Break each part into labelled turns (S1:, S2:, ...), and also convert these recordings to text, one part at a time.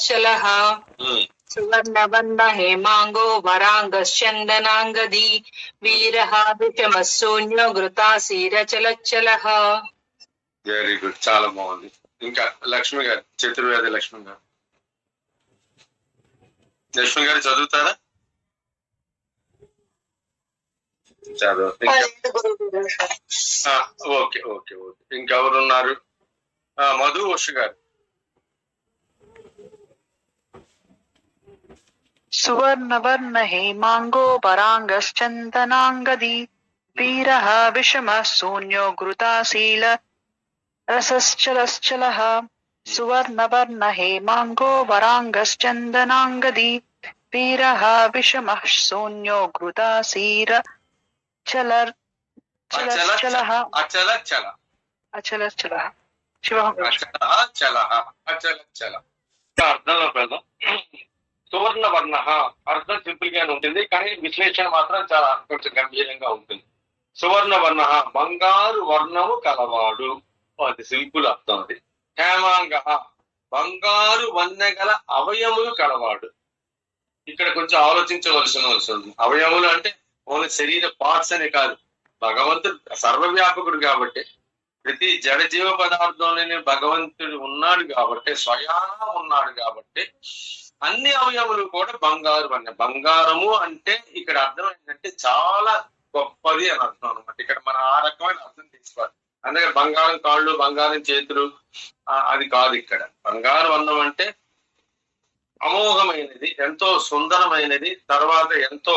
S1: చలః సువర్ణవర్ణ హేమాంగో వరాంగశ్చందనాంగది వీరః విషమః శూన్యో ఘృతాసీరచలచ్చలః.
S2: Very good, చాలా బాగుంది. ఇంకా లక్ష్మి గారు, చతుర్వేది లక్ష్మి గారు. లక్ష్మి గారు చదువుతారా? చదువు. Okay okay okay. ఇంకెవరున్నారు? మధు ఉష గారు.
S3: సువర్ణవర్ణ హేమాంగో పరాంగశ్చందనాంగది వీరః విషమః శూన్యో ఘృతాశీల రసశ్చలశ్చలః. సువర్ణవర్ణ హేమాంగో వరాంగశ్చందనాంగది వీరః విషమః శూన్యో ఘృతాశీర చలశ్చలః. అచలశ్చలః.
S2: అర్థంలో పెడదాం. సువర్ణ వర్ణ అర్థం సింపుల్ గానే ఉంటుంది, కానీ విశ్లేషణ మాత్రం చాలా కొంచెం గంభీరంగా ఉంటుంది. సువర్ణ వర్ణ బంగారు వర్ణము కలవాడు, అది సింపుల్ అర్థం. అది హేమాంగ బంగారు వన్నెగల అవయములు కలవాడు. ఇక్కడ కొంచెం ఆలోచించవలసిన అవసరం ఉంది. అవయములు అంటే ఓన్లీ శరీర పార్ట్స్ అనే కాదు, భగవంతుడు సర్వవ్యాపకుడు కాబట్టి ప్రతి జడ జీవ పదార్థంలోనే భగవంతుడు ఉన్నాడు కాబట్టి, స్వయాన ఉన్నాడు కాబట్టి అన్ని అవయములు కూడా బంగారు వన్నె. బంగారము అంటే ఇక్కడ అర్థం ఏంటంటే చాలా గొప్పది అని అర్థం అనమాట. ఇక్కడ మనం ఆ రకమైన అర్థం తీసుకోవాలి. అందుకే బంగారం కాళ్ళు, బంగారం చేతులు అది కాదు. ఇక్కడ బంగారు వర్ణం అంటే అమోఘమైనది, ఎంతో సుందరమైనది, తర్వాత ఎంతో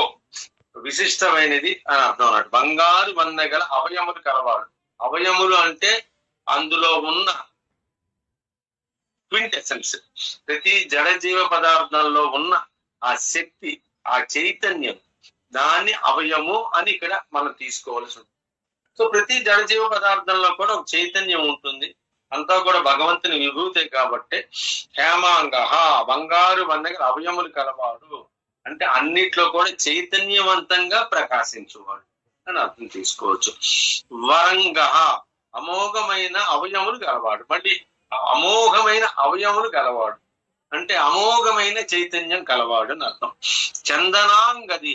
S2: విశిష్టమైనది అని అర్థం అన్నట్టు. బంగారు వన్నె గల అవయములు కలవాడు. అవయములు అంటే అందులో ఉన్న క్వింట్ ఎసెన్స్, ప్రతి జడ జీవ పదార్థంలో ఉన్న ఆ శక్తి, ఆ చైతన్యం, దాన్ని అవయము అని ఇక్కడ మనం తీసుకోవాల్సి ఉంటుంది. సో ప్రతి జడ జీవ పదార్థంలో కూడా ఒక చైతన్యం ఉంటుంది, అంతా కూడా భగవంతుని విభూతే కాబట్టి హేమాంగ బంగారు వన్నెగల అవయములు కలవాడు అంటే అన్నిట్లో కూడా చైతన్యవంతంగా ప్రకాశించువాడు అని అర్థం తీసుకోవచ్చు. వరంగ అమోఘమైన అవయములు గలవాడు. మళ్ళీ అమోఘమైన అవయములు గలవాడు అంటే అమోఘమైన చైతన్యం కలవాడు అని అర్థం. చందనాంగది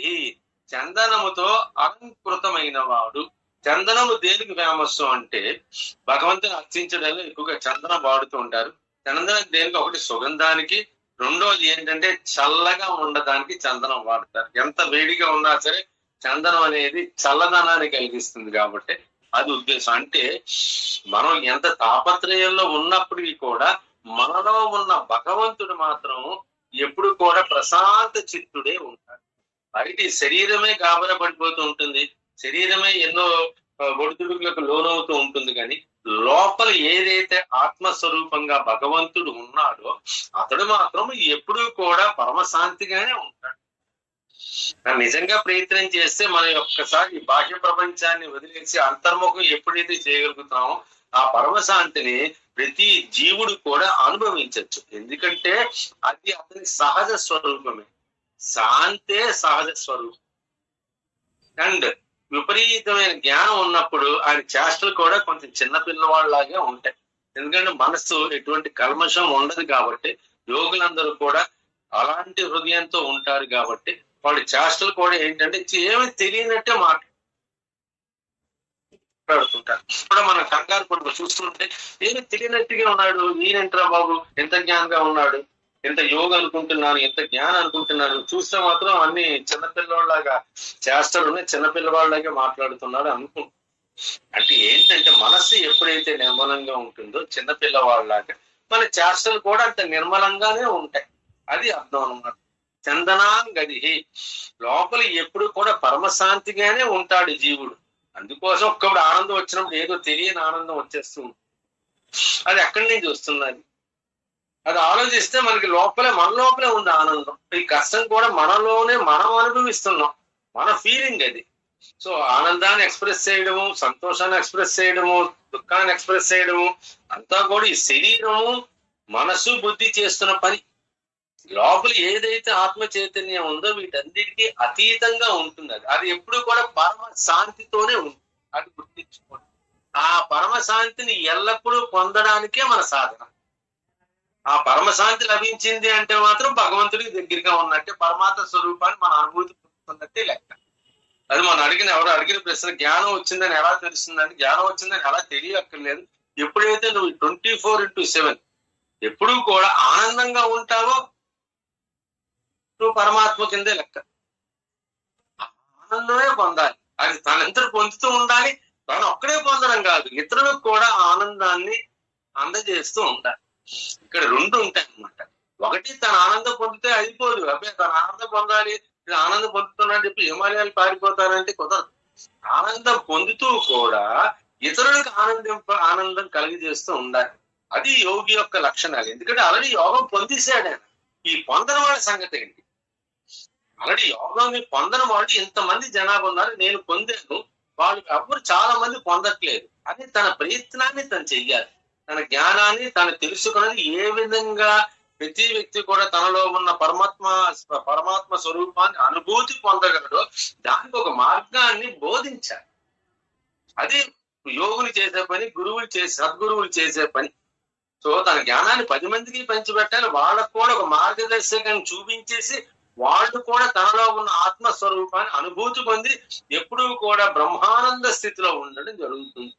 S2: చందనముతో అలంకృతమైన వాడు. చందనము దేనికి ఫేమస్ అంటే భగవంతుని అర్చించడంలో ఎక్కువగా చందనం వాడుతూ ఉంటారు. చందనం దేనికి? ఒకటి సుగంధానికి, రెండోది ఏంటంటే చల్లగా ఉండడానికి చందనం వాడతారు. ఎంత వేడిగా ఉన్నా సరే చందనం అనేది చల్లదనాన్ని కలిగిస్తుంది కాబట్టి అది ఉద్దేశం. అంటే మనం ఎంత తాపత్రయంలో ఉన్నప్పటికీ కూడా మనలో ఉన్న భగవంతుడు మాత్రం ఎప్పుడు కూడా ప్రశాంత చిత్తుడే ఉంటాడు. బయట శరీరమే గాబర పడిపోతూ ఉంటుంది, శరీరమే ఎన్నో ఒడిదుడుకులకు లోనవుతూ ఉంటుంది, కానీ లోపల ఏదైతే ఆత్మస్వరూపంగా భగవంతుడు ఉన్నాడో అతడు మాత్రం ఎప్పుడూ కూడా పరమశాంతిగానే ఉంటాడు. నిజంగా ప్రయత్నం చేస్తే మన ఒక్కసారి బాహ్య ప్రపంచాన్ని వదిలేసి అంతర్ముఖం ఎప్పుడైతే చేయగలుగుతామో ఆ పరమశాంతిని ప్రతి జీవుడు కూడా అనుభవించవచ్చు. ఎందుకంటే అది అతని సహజ స్వరూపమే. శాంతే సహజ స్వరూపం. అండ్ విపరీతమైన జ్ఞానం ఉన్నప్పుడు ఆయన చేష్టలు కూడా కొంచెం చిన్నపిల్లవాళ్ళలాగే ఉంటాయి. ఎందుకంటే మనస్సు ఎటువంటి కల్మషం ఉండదు కాబట్టి, యోగులందరూ కూడా అలాంటి హృదయంతో ఉంటారు కాబట్టి వాళ్ళ చేష్టలు కూడా ఏంటంటే ఏమి తెలియనట్టే మాట్లాడుతుంటారు. కూడా మనం కంగారు పడుకు చూస్తుంటే ఏమి తెలియనట్టుగా ఉన్నాడు, ఈయనంటరా బాబు ఎంత జ్ఞానంగా ఉన్నాడు, ఎంత యోగ అనుకుంటున్నాను, ఎంత జ్ఞానం అనుకుంటున్నాను, చూస్తే మాత్రం అన్ని చిన్నపిల్లవాళ్ళలాగా చేష్టలు ఉన్నాయి, చిన్నపిల్లవాళ్ళలాగే మాట్లాడుతున్నాడు అనుకుంటున్నాను. అంటే ఏంటంటే మనస్సు ఎప్పుడైతే నిర్మలంగా ఉంటుందో చిన్నపిల్లవాళ్ళలాగా మన చేష్టలు కూడా అంత నిర్మలంగానే ఉంటాయి. అది అర్థం అన్నమాట. చందనాంగది లోపల ఎప్పుడు కూడా పరమశాంతిగానే ఉంటాడు జీవుడు. అందుకోసం ఒక్కప్పుడు ఆనందం వచ్చినప్పుడు ఏదో తెలియని ఆనందం వచ్చేస్తుంది. అది ఎక్కడి నుంచి వస్తుంది? అది ఆలోచిస్తే మనకి మన లోపలే ఉంది ఆనందం. ఈ కష్టం కూడా మనలోనే మనం అనుభవిస్తున్నాం, మన ఫీలింగ్ అది. సో ఆనందాన్ని ఎక్స్ప్రెస్ చేయడము, సంతోషాన్ని ఎక్స్ప్రెస్ చేయడము, దుఃఖాన్ని ఎక్స్ప్రెస్ చేయడము అంతా కూడా ఈ శరీరము, మనసు, బుద్ధి చేస్తున్న పని. లోపల ఏదైతే ఆత్మ చైతన్యం ఉందో వీటన్నిటికీ అతీతంగా ఉంటుంది. అది ఎప్పుడు కూడా పరమ శాంతితోనే ఉంటుంది. అది గుర్తించుకోండి. ఆ పరమ శాంతిని ఎల్లప్పుడూ పొందడానికే మన సాధన. ఆ పరమశాంతి లభించింది అంటే మాత్రం భగవంతుడికి దగ్గరగా ఉన్నట్టే, పరమాత్మ స్వరూపాన్ని మన అనుభూతి పొందుతున్నట్టే లెక్క. అది మనం ఎవరు అడిగిన ప్రశ్న, జ్ఞానం వచ్చిందని ఎలా తెలుస్తుందని. జ్ఞానం వచ్చిందని ఎలా తెలియక్కర్లేదు. ఎప్పుడైతే నువ్వు 24/7 ఎప్పుడూ కూడా ఆనందంగా ఉంటావో నువ్వు పరమాత్మ కిందే లెక్క. ఆనందమే పొందాలి. అది తనంతటి పొందుతూ ఉండాలి. తను ఒక్కడే పొందడం కాదు, ఇతరులకు కూడా ఆనందాన్ని అందజేస్తూ ఉండాలి. ఇక్కడ రెండు ఉంటాయి అన్నమాట. ఒకటి, తన ఆనందం పొందితే అయిపోదు. అబ్బాయి తన ఆనందం పొందాలి, ఆనందం పొందుతున్నాడని చెప్పి హిమాలయాలు పారిపోతారంటే కుదరదు. ఆనందం పొందుతూ కూడా ఇతరులకు ఆనందం కలిగజేస్తూ ఉండాలి. అది యోగి యొక్క లక్షణాలు. ఎందుకంటే ఆల్రెడీ యోగం పొందేశాడు ఆయన. ఈ పొందని వాళ్ళ సంగతి ఏంటి? ఆల్రెడీ యోగాన్ని పొందని వాళ్ళు ఇంతమంది జనాభా ఉన్నారు. నేను పొందాను, వాళ్ళు ఎవరు చాలా మంది పొందట్లేదు. అది తన ప్రయత్నాన్ని తను చెయ్యాలి. తన జ్ఞానాన్ని తను తెలుసుకున్నది ఏ విధంగా ప్రతి వ్యక్తి కూడా తనలో ఉన్న పరమాత్మ స్వరూపాన్ని అనుభూతి పొందగలడో దానికి ఒక మార్గాన్ని బోధించాలి. అది యోగులు చేసే పని, సద్గురువులు చేసే పని. సో తన జ్ఞానాన్ని 10 మందికి పంచిపెట్టాలి. వాళ్ళకు కూడా ఒక మార్గదర్శకాన్ని చూపించేసి వాళ్ళు కూడా తనలో ఉన్న ఆత్మస్వరూపాన్ని అనుభూతి పొంది ఎప్పుడూ కూడా బ్రహ్మానంద స్థితిలో ఉండడం జరుగుతుంది.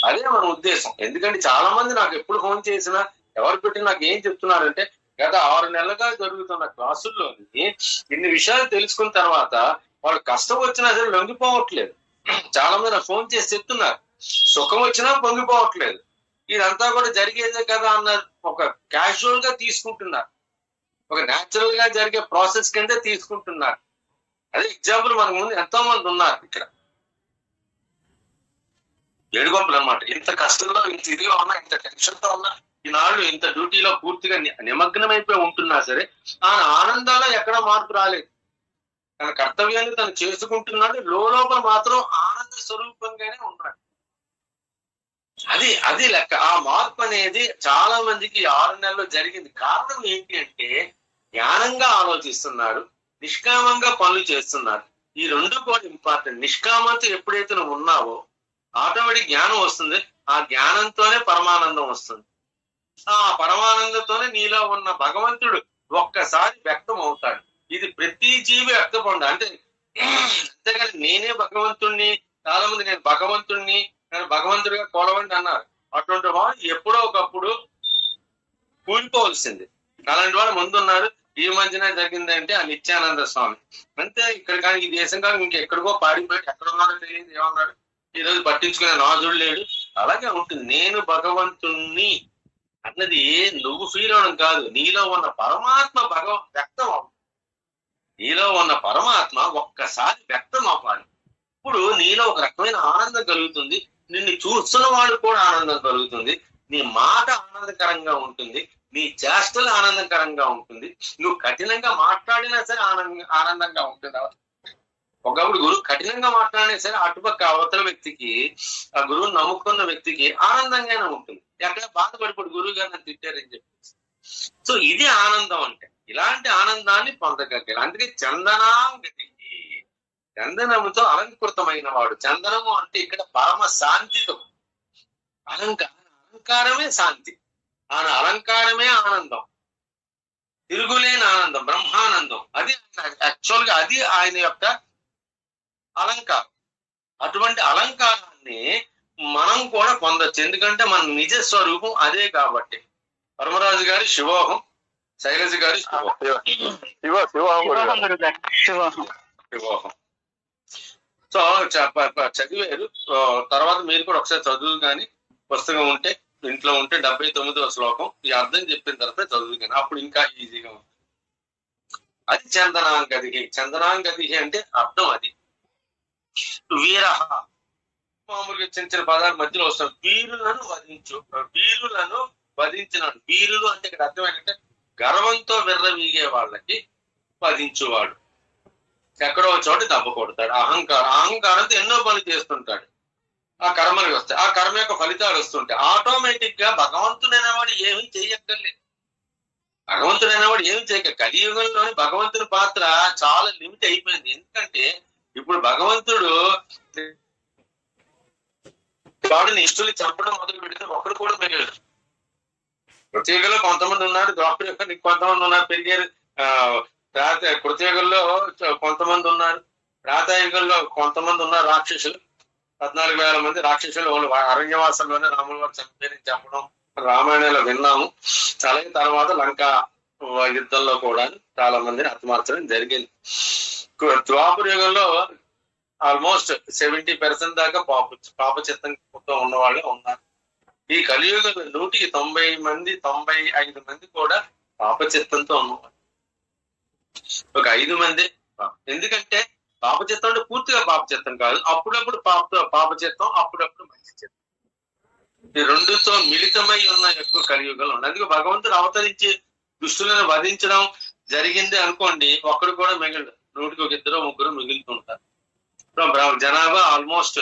S2: అదే మన ఉద్దేశం. ఎందుకంటే చాలా మంది నాకు ఎప్పుడు ఫోన్ చేసినా ఎవరు పెట్టి నాకు ఏం చెప్తున్నారంటే, గత 6 నెలలుగా జరుగుతున్న క్లాసుల్లోని ఇన్ని విషయాలు తెలుసుకున్న తర్వాత వాళ్ళు కష్టం వచ్చినా సరే లొంగిపోవట్లేదు. చాలా మంది నాకు ఫోన్ చేసి చెప్తున్నారు, సుఖం వచ్చినా పొంగిపోవట్లేదు. ఇదంతా కూడా జరిగేదే కదా అన్న ఒక క్యాజువల్ గా తీసుకుంటున్నారు. ఒక న్యాచురల్ గా జరిగే ప్రాసెస్ కింద తీసుకుంటున్నారు. అదే ఎగ్జాంపుల్ మన ముందు ఎంతో మంది ఉన్నారు ఇక్కడ ఏడుగొంపలు అన్నమాట. ఇంత కష్టంలో, ఇంత ఇదిగా ఉన్నా, ఇంత టెన్షన్ తో ఉన్నా, ఈనాడు ఇంత డ్యూటీలో పూర్తిగా నిమగ్నమైపోయి ఉంటున్నా సరే ఆయన ఆనందాల్లో ఎక్కడ మార్పు రాలేదు. తన కర్తవ్యాన్ని తను చేసుకుంటున్నాడు. లోపల మాత్రం ఆనంద స్వరూపంగానే ఉన్నాడు. అది లెక్క. ఆ మార్పు అనేది చాలా మందికి 6 నెలల్లో జరిగింది. కారణం ఏంటి అంటే జ్ఞానంగా ఆలోచిస్తున్నాడు, నిష్కామంగా పనులు చేస్తున్నారు. ఈ రెండు కూడా ఇంపార్టెంట్. నిష్కామంతో ఎప్పుడైతే నువ్వు ఉన్నావో ఆటోమేటిక్ జ్ఞానం వస్తుంది. ఆ జ్ఞానంతోనే పరమానందం వస్తుంది. ఆ పరమానందంతోనే నీలో ఉన్న భగవంతుడు ఒక్కసారి వ్యక్తం అవుతాడు. ఇది ప్రతి జీవి వ్యక్తపండు. అంతేగాని నేనే భగవంతుణ్ణి, చాలా మంది నేను భగవంతుడిగా కొలవండి అన్నారు. అటువంటి వాళ్ళు ఎప్పుడో ఒకప్పుడు కూలిపోవలసింది. అలాంటి వాళ్ళు ముందున్నారు. ఈ మధ్యన జరిగిందంటే ఆ నిత్యానంద స్వామి అంతే. ఇక్కడ కానీ ఈ దేశం కానీ ఇంకెక్కడికో పారిపోయి ఎక్కడున్నారో తెలియదు, ఏమన్నాడు, ఈ రోజు పట్టించుకునే నాజుడు లేడు. అలాగే ఉంటుంది. నేను భగవంతుణ్ణి అన్నది నువ్వు ఫీల్ అవడం కాదు, నీలో ఉన్న పరమాత్మ వ్యక్తం అవ్వాలి. నీలో ఉన్న పరమాత్మ ఒక్కసారి వ్యక్తం అవ్వాలి. ఇప్పుడు నీలో ఒక రకమైన ఆనందం కలుగుతుంది. నిన్ను చూస్తున్న వాడు కూడా ఆనందం కలుగుతుంది. నీ మాట ఆనందకరంగా ఉంటుంది. నీ చేష్టలు ఆనందకరంగా ఉంటుంది. నువ్వు కఠినంగా మాట్లాడినా సరే ఆనందంగా ఉంటుంది. ఒకప్పుడు గురువు కఠినంగా మాట్లాడినా సరే అటుపక్క అవతల వ్యక్తికి, ఆ గురువుని నమ్ముకున్న వ్యక్తికి ఆనందంగానే ఉంటుంది. ఎక్కడ బాధపడిపోడు గురువు గారు నన్ను తిట్టారని చెప్పేసి. సో ఇది ఆనందం అంటే. ఇలాంటి ఆనందాన్ని పొందగలిగారు. అందుకే చందనాంగతి, చందనముతో అలంకృతమైన వాడు. చందనము అంటే ఇక్కడ పరమ శాంతితో. అలంకారమే శాంతి. ఆయన అలంకారమే ఆనందం, తిరుగులేని ఆనందం, బ్రహ్మానందం. అది యాక్చువల్ గా అది ఆయన యొక్క అలంకారం. అటువంటి అలంకారాన్ని మనం కూడా పొందొచ్చు. ఎందుకంటే మన నిజ స్వరూపం అదే కాబట్టి. పరమరాజు గారి శివోహం, శైలజ గారి శివోహం. సో చదివారు. తర్వాత మీరు కూడా ఒకసారి చదువు కానీ, పుస్తకం ఉంటే ఇంట్లో ఉంటే 79వ శ్లోకం ఈ అర్థం చెప్పిన తర్వాత చదువు కానీ అప్పుడు ఇంకా ఈజీగా ఉంటుంది. అది చందనాంగది. చందనాంగది అంటే అర్థం అది. వీరహ మామూలుగా చిన్న పదాల మధ్యలో వస్తాం. వీరులను వధించినాడు. వీరులు అంటే ఇక్కడ అర్థం ఏంటంటే గర్వంతో విర్రవీగే వాళ్ళకి వధించువాడు. ఎక్కడో చోట దెబ్బ కొడతాడు. అహంకారంతో ఎన్నో పనులు చేస్తుంటాడు. ఆ కర్మలు వస్తాయి. ఆ కర్మ యొక్క ఫలితాలు వస్తుంటాయి. ఆటోమేటిక్ గా భగవంతుడైనవాడు ఏమీ చేయక్కర్లేదు. భగవంతుడైనవాడు ఏమి చేయక కలియుగంలోని భగవంతుని పాత్ర చాలా లిమిట్ అయిపోయింది. ఎందుకంటే ఇప్పుడు భగవంతుడు వాడిని ఇష్టలు చంపడం మొదలు పెడితే ఒకడు కూడా మిగలడు. కృతయుగంలో కొంతమంది ఉన్నారు, ద్వాపర యుగానికి కొంతమంది ఉన్నారు, పెరిగారు. కృతయుగంలో కొంతమంది ఉన్నారు, త్రేతాయుగంలో కొంతమంది ఉన్నారు రాక్షసులు. 14,000 మంది రాక్షసులు అరణ్యవాసంలోనే రాముల వారు చంపేయని చెప్పడం రామాయణంలో విన్నాము. అలాగే తర్వాత లంకా యుద్ధంలో కూడా చాలా మందిని హతమార్చడం జరిగింది. ద్వాపర యుగంలో ఆల్మోస్ట్ 70% దాకా పాపచిత్తంతో ఉన్నవాళ్ళు ఉన్నారు. ఈ కలియుగంలో 100కి 95 మంది కూడా పాపచిత్తంతో ఉన్నవాళ్ళు. ఒక 5 మంది. ఎందుకంటే పాపచిత్తం అంటే పూర్తిగా పాపచిత్తం కాదు, అప్పుడప్పుడు పాపచిత్తం, అప్పుడప్పుడు మంచి చిత్తం. ఈ రెండుతో మిళితమై ఉన్న ఎక్కువ కలియుగంలో ఉంది. అందుకే భగవంతుడు అవతరించి దుష్టులను వధించడం జరిగింది అనుకోండి, ఒక్కడు కూడా మిగిలిన 100కి 2 3 మిగులుతుంటారు. జనాభా ఆల్మోస్ట్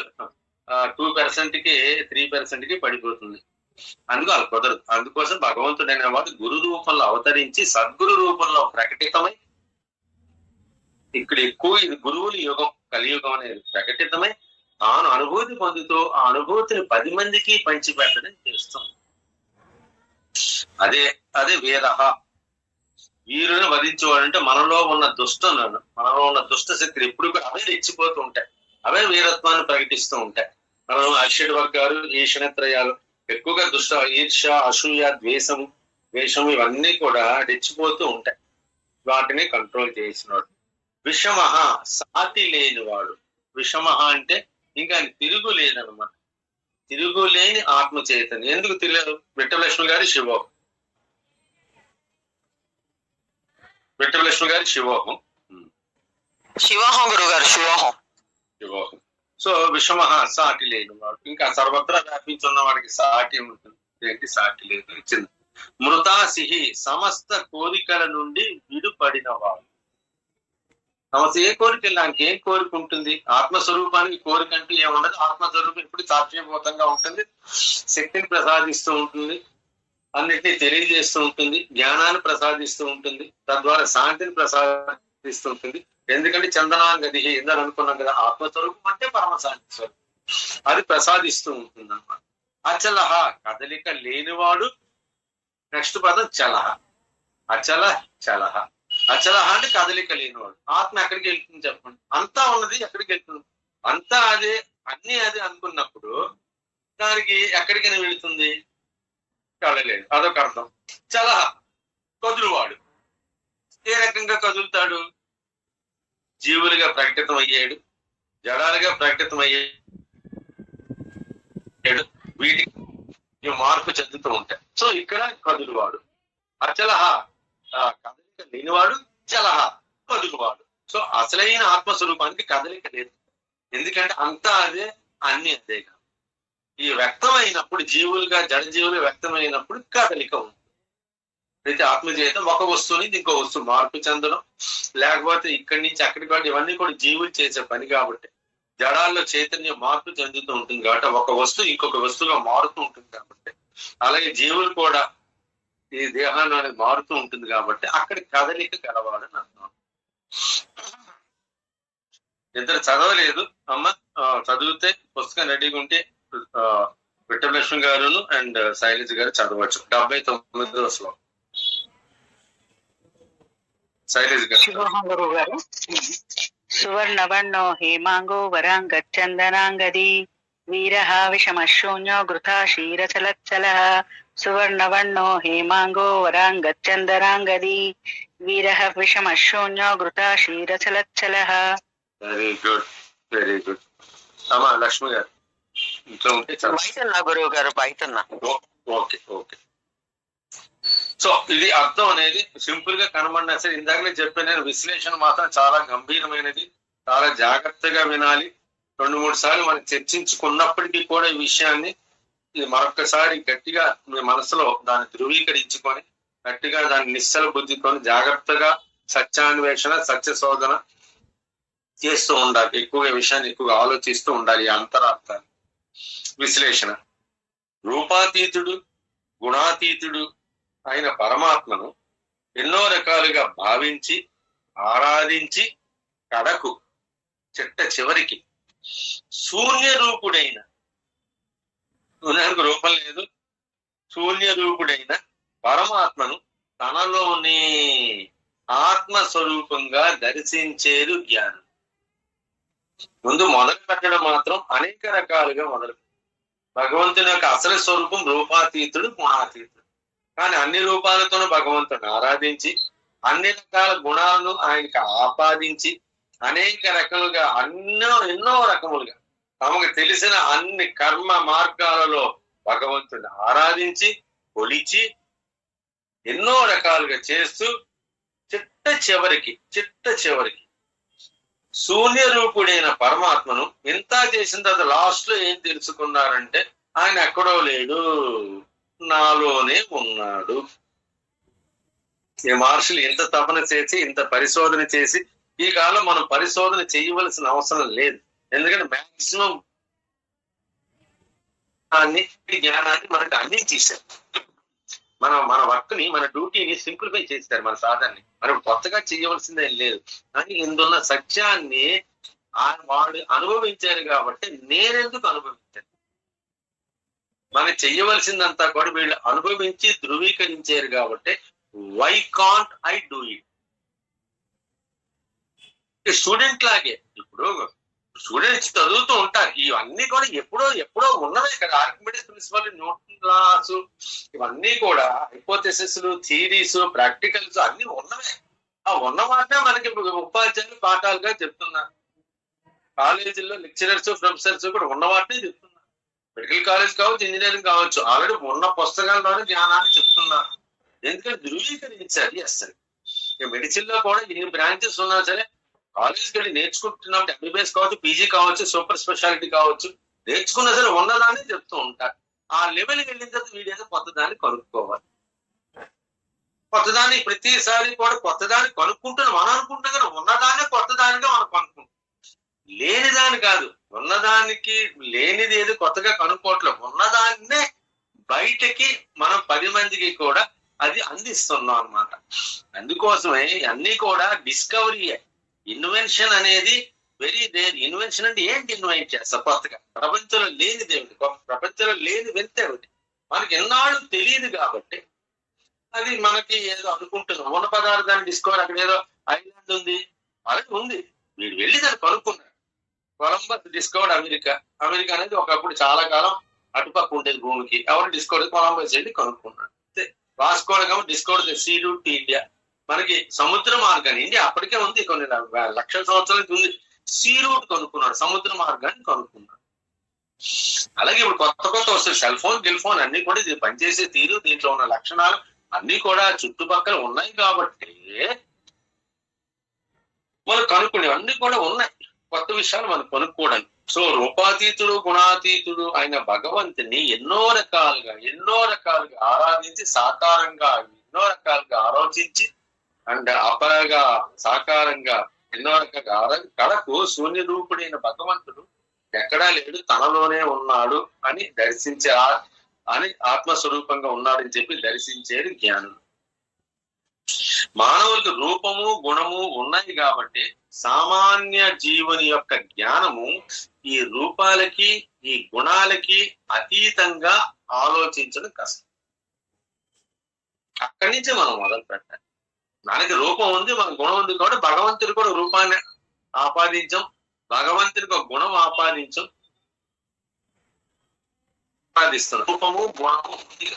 S2: 2%కి 3%కి పడిపోతుంది. అందుకు అది కుదరదు. అందుకోసం భగవంతుడు అనేవాడు గురు రూపంలో అవతరించి సద్గురు రూపంలో ప్రకటితమై, ఇక్కడ ఎక్కువ ఇది గురువుల యుగం, కలియుగం అనేది ప్రకటితమై తాను అనుభూతి పొందుతూ ఆ అనుభూతిని 10 మందికి పంచిపెట్టడం చేస్తుంది. అదే వీరహ. వీరుని వధించేవాడంటే మనలో ఉన్న దుష్ట శక్తులు ఎప్పుడు అవే రెచ్చిపోతూ ఉంటాయి, అవే వీరత్వాన్ని ప్రకటిస్తూ ఉంటాయి. మనం అర్షడ్ వర్గాలు, ఈశనత్రయాలు ఎక్కువగా ఈర్ష, అసూయ, ద్వేషము ఇవన్నీ కూడా రెచ్చిపోతూ ఉంటాయి. వాటిని కంట్రోల్ చేసినవాడు. విషమహ, సాటి లేనివాడు. విషమహ అంటే ఇంకా తిరుగు లేదనమాట, తిరుగులేని ఆత్మ చైతన్యం. ఎందుకు తెలియదు? విఠలక్ష్మి గారి శివోహం, విఠలక్ష్మి గారి శివోహం
S1: గురువు గారు శివోహం.
S2: సో విషమహ, సాటి లేనివాడు. ఇంకా సర్వత్రా వ్యాపించున్న వాడికి సాటి ఉంటుంది. ఏంటి? సాటి లేదు. ఇచ్చింది. మృతాసిహి, సమస్త కోరికల నుండి విడుపడిన వాడు. సమస్త ఏ కోరిక, నాకేం కోరిక ఉంటుంది? ఆత్మస్వరూపానికి కోరిక అంటూ ఏముండదు. ఆత్మస్వరూపం ఇప్పుడు సాక్షిభూతంగా ఉంటుంది, శక్తిని ప్రసాదిస్తూ ఉంటుంది, అన్నిటినీ తెలియజేస్తూ ఉంటుంది, జ్ఞానాన్ని ప్రసాదిస్తూ ఉంటుంది, తద్వారా శాంతిని ప్రసాదిస్తూ ఉంటుంది. ఎందుకంటే చందనాంగది ఎందని అనుకున్నాం కదా, ఆత్మస్వరూపం అంటే పరమశాంతి స్వరూపం, అది ప్రసాదిస్తూ ఉంటుంది అన్నమాట. అచలహ, కదలిక లేనివాడు. నెక్స్ట్ పదం చలహ. అచల చలహ. అచలహ అంటే కదలిక లేనివాడు. ఆత్మ ఎక్కడికి వెళ్తుంది చెప్పండి? అంతా ఉన్నది ఎక్కడికి వెళ్తుంది? అంతా అదే, అన్ని అదే అనుకున్నప్పుడు దానికి ఎక్కడికైనా వెళుతుంది? కదలేదు. అదొక అర్థం. చలహ, కదులువాడు. ఏ రకంగా కదులుతాడు? జీవులుగా ప్రకటితం అయ్యాడు, జడాలుగా ప్రకటితం అయ్యాడు, వీటికి మార్పు చెందుతూ ఉంటాయి. సో ఇక్కడ కదులువాడు. అచలహ, కదలిక లేనివాడు. చలహ, కదులువాడు. సో అసలైన ఆత్మస్వరూపానికి కదలిక లేదు. ఎందుకంటే అంతా అదే, అన్ని అదే. ఈ వ్యక్తమైనప్పుడు జీవులుగా, జడ జీవులు వ్యక్తమైనప్పుడు కదలిక ఉంది. అయితే ఆత్మజీవితం ఒక వస్తువుని ఇంకో వస్తువు మార్పు చెందడం, లేకపోతే ఇక్కడి నుంచి అక్కడికి కాబట్టి ఇవన్నీ కూడా జీవులు చేసే పని. కాబట్టి జడాల్లో చైతన్యం మార్పు చెందుతూ ఉంటుంది కాబట్టి ఒక వస్తువు ఇంకొక వస్తువుగా మారుతూ ఉంటుంది. కాబట్టి అలాగే జీవులు కూడా ఈ దేహాన్ని అనేది మారుతూ ఉంటుంది. కాబట్టి అక్కడ కదలిక కలవాలని అర్థం. ఇద్దరు చదవలేదు అమ్మ, చదివితే పుస్తకం రెడీగా ఉంటే విఠలక్ష్మి గారును అండ్ శైలజ గారు చదవచ్చు. 79వ శ్లోకం. శైలజ గారు.
S3: సువర్ణవర్ణో హేమాంగో వరాంగచ్చందనాంగది వీరః విషమశూన్యో గృథా క్షీరచలచ్చలః. సువర్ణవర్ణో హేమాంగో వరాంగచ్చందనాంగది వీరః విషమశూన్యో గృథా క్షీరచలచ్చలః.
S2: Very good, very good. అమ్మా లక్ష్మి గారు ఇంట్లో ఉంటే
S1: గురువు గారు బయటన్నా.
S2: Okay okay. సో ఇది అర్థం అనేది సింపుల్ గా కనబడినా సరే, ఇందాకనే చెప్పాను నేను, విశ్లేషణ మాత్రం చాలా గంభీరమైనది, చాలా జాగ్రత్తగా వినాలి. 2-3 సార్లు మనం చర్చించుకున్నప్పటికీ కూడా ఈ విషయాన్ని ఇది మరొకసారి గట్టిగా మీ మనసులో దాన్ని ధృవీకరించుకొని, గట్టిగా దాన్ని నిశ్చల బుద్ధితోని జాగ్రత్తగా సత్యాన్వేషణ, సత్య శోధన చేస్తూ ఉండాలి. ఎక్కువగా విషయాన్ని ఎక్కువగా ఆలోచిస్తూ ఉండాలి. ఈ అంతరార్థాన్ని విశ్లేషణ. రూపాతీతుడు, గుణాతీతుడు అయిన పరమాత్మను ఎన్నో రకాలుగా భావించి, ఆరాధించి, కడకు చివరికి శూన్య రూపుడైన, రూపం లేదు, శూన్య రూపుడైన పరమాత్మను తనలోని ఆత్మస్వరూపంగా దర్శించేరు జ్ఞానం. ముందు మొదలు పెట్టడం మాత్రం అనేక రకాలుగా మొదలు. భగవంతుని యొక్క అసలు స్వరూపం రూపాతీతుడు, గుణాతీతుడు. కానీ అన్ని రూపాలతోనూ భగవంతుని ఆరాధించి అన్ని రకాల గుణాలను ఆయనకి ఆపాదించి అనేక రకములుగా ఎన్నో రకములుగా తమకు తెలిసిన అన్ని కర్మ మార్గాలలో భగవంతుని ఆరాధించి కొలిచి ఎన్నో రకాలుగా చేస్తూ చిట్ట చివరికి శూన్య రూపుడైన పరమాత్మను ఇంత చేసిన తర్వాత లాస్ట్ లో ఏం తెలుసుకున్నారంటే ఆయన ఎక్కడో లేడు, నాలోనే ఉన్నాడు. ఈ మహర్షులు ఇంత తపన చేసి ఇంత పరిశోధన చేసి ఈ కాలం మనం పరిశోధన చేయవలసిన అవసరం లేదు. ఎందుకంటే మాక్సిమం జ్ఞానాన్ని మనకు అందించేశారు. మన వర్క్ ని, మన డ్యూటీని సింప్లిఫై చేస్తారు. మన సాధనని మనం కొత్తగా చేయవలసిందే లేదు. కానీ ఇందున్న సత్యాన్ని వాడు అనుభవించారు కాబట్టి నేనెందుకు అనుభవించాను? మనం చెయ్యవలసిందంతా కూడా వీళ్ళు అనుభవించి ధృవీకరించారు కాబట్టి why can't I do it? Student లాగే ఇప్పుడు స్టూడెంట్స్ చదువుతూ ఉంటారు. ఇవన్నీ కూడా ఎప్పుడో ఉన్నవే కదా. ఆర్కిమిడిస్ ప్రిన్సిపల్, న్యూటన్ లాస్, ఇవన్నీ కూడా హైపోథెసిస్, థియరీస్, ప్రాక్టికల్స్ అన్ని ఉన్నవే. ఆ ఉన్న వాటినే మనకి ఉపాధ్యాయులు పాఠాలుగా చెప్తున్నారు. కాలేజీల్లో లెక్చరర్స్, ప్రొఫెసర్స్ కూడా ఉన్న వాటినే చెప్తున్నారు. మెడికల్ కాలేజ్ కావచ్చు, ఇంజనీరింగ్ కావచ్చు, ఆల్రెడీ ఉన్న పుస్తకాల్లోనే జ్ఞానాన్ని చెప్తున్నారు. ఎందుకంటే ధృవీకరించాలి. అసలు మెడిసిన్ లో కూడా ఎన్ని బ్రాంచెస్ ఉన్నా సరే కాలేజ్కి వెళ్ళి నేర్చుకుంటున్నప్పుడు ఎంబీబీఎస్ కావచ్చు, పీజీ కావచ్చు, సూపర్ స్పెషాలిటీ కావచ్చు, నేర్చుకున్నా సరే ఉన్నదాన్ని చెప్తూ ఉంటారు. ఆ లెవెల్కి వెళ్ళిన తర్వాత వీడేదో కొత్తదాన్ని కనుక్కోవాలి. కొత్తదాన్ని ప్రతిసారి కూడా కొత్తదాన్ని కనుక్కుంటున్నాం. మనం అనుకుంటాం కదా ఉన్నదాన్నే కొత్తదానిగా మనం కనుక్కుంటాం. లేనిదాన్ని కాదు, ఉన్నదానికి లేనిది ఏది కొత్తగా కనుక్కోవట్లేదు. ఉన్నదాన్నే బయటకి మనం 10 మందికి కూడా అది అందిస్తున్నాం అన్నమాట. అందుకోసమే అన్ని కూడా డిస్కవరీయే. ఇన్వెన్షన్ అనేది వెరీ దేర్. ఇన్వెన్షన్ అంటే ఏంటి? ఇన్వెంట్ చేస్తా కొత్తగా. ప్రపంచంలో లేనిది ఏమిటి? ప్రపంచంలో లేని వెళ్తే ఏమిటి? మనకి ఎన్నాళ్ళు తెలియదు కాబట్టి అది మనకి ఏదో అనుకుంటున్నాం. ఉన్న పదార్థాన్ని డిస్కవర్, అక్కడ ఏదో ఐలాండ్ ఉంది, అలాగే ఉంది. వీడు వెళ్ళి దాన్ని కనుక్కున్నాడు. Columbus discovered America. అమెరికా అనేది ఒకప్పుడు చాలా కాలం అటుపక్క ఉండేది భూమికి. ఎవరు డిస్కవర్? కొలంబస్ వెళ్ళి కనుక్కున్నాడు. Vasco da Gama discovered the sea route to India. మనకి సముద్ర మార్గాన్ని, ఇండియా అప్పటికే ఉంది, కొన్ని లక్షల సంవత్సరాలకి ఉంది. సీ రూట్ కనుక్కున్నాడు, సముద్ర మార్గాన్ని కనుక్కున్నాడు. అలాగే ఇప్పుడు కొత్త వస్తుంది. సెల్ ఫోన్, గిల్ ఫోన్ అన్ని కూడా ఇది పనిచేసే తీరు, దీంట్లో ఉన్న లక్షణాలు అన్ని కూడా చుట్టుపక్కల ఉన్నాయి కాబట్టి మనం కనుక్కునేవి అన్ని కూడా ఉన్నాయి. కొత్త విషయాలు మనం కనుక్కోవడానికి. సో రూపాతీతుడు, గుణాతీతుడు అయిన భగవంతుని ఎన్నో రకాలుగా ఆరాధించి సాకారంగా ఎన్నో రకాలుగా ఆలోచించి అండ్ అపరగా సాకారంగా ఎన్నో రకాలుగా కడకు శూన్య రూపుడైన భగవంతుడు ఎక్కడా లేడు, తనలోనే ఉన్నాడు అని అని ఆత్మస్వరూపంగా ఉన్నాడని చెప్పి దర్శించేది జ్ఞానులు. మానవులకు రూపము, గుణము ఉన్నాయి కాబట్టి సామాన్య జీవుని యొక్క జ్ఞానము ఈ రూపాలకి, ఈ గుణాలకి అతీతంగా ఆలోచించడం కష్టం. అక్కడి నుంచి మనం మొదలు పెట్టాలి. మనకి రూపం ఉంది, మన గుణం ఉంది కాబట్టి భగవంతుడు కూడా రూపాన్ని ఆపాదించాం, భగవంతుడికి ఒక గుణం ఆపాదించాం, ఆపాదిస్తున్నాం. రూపము, గుణము ఉంది.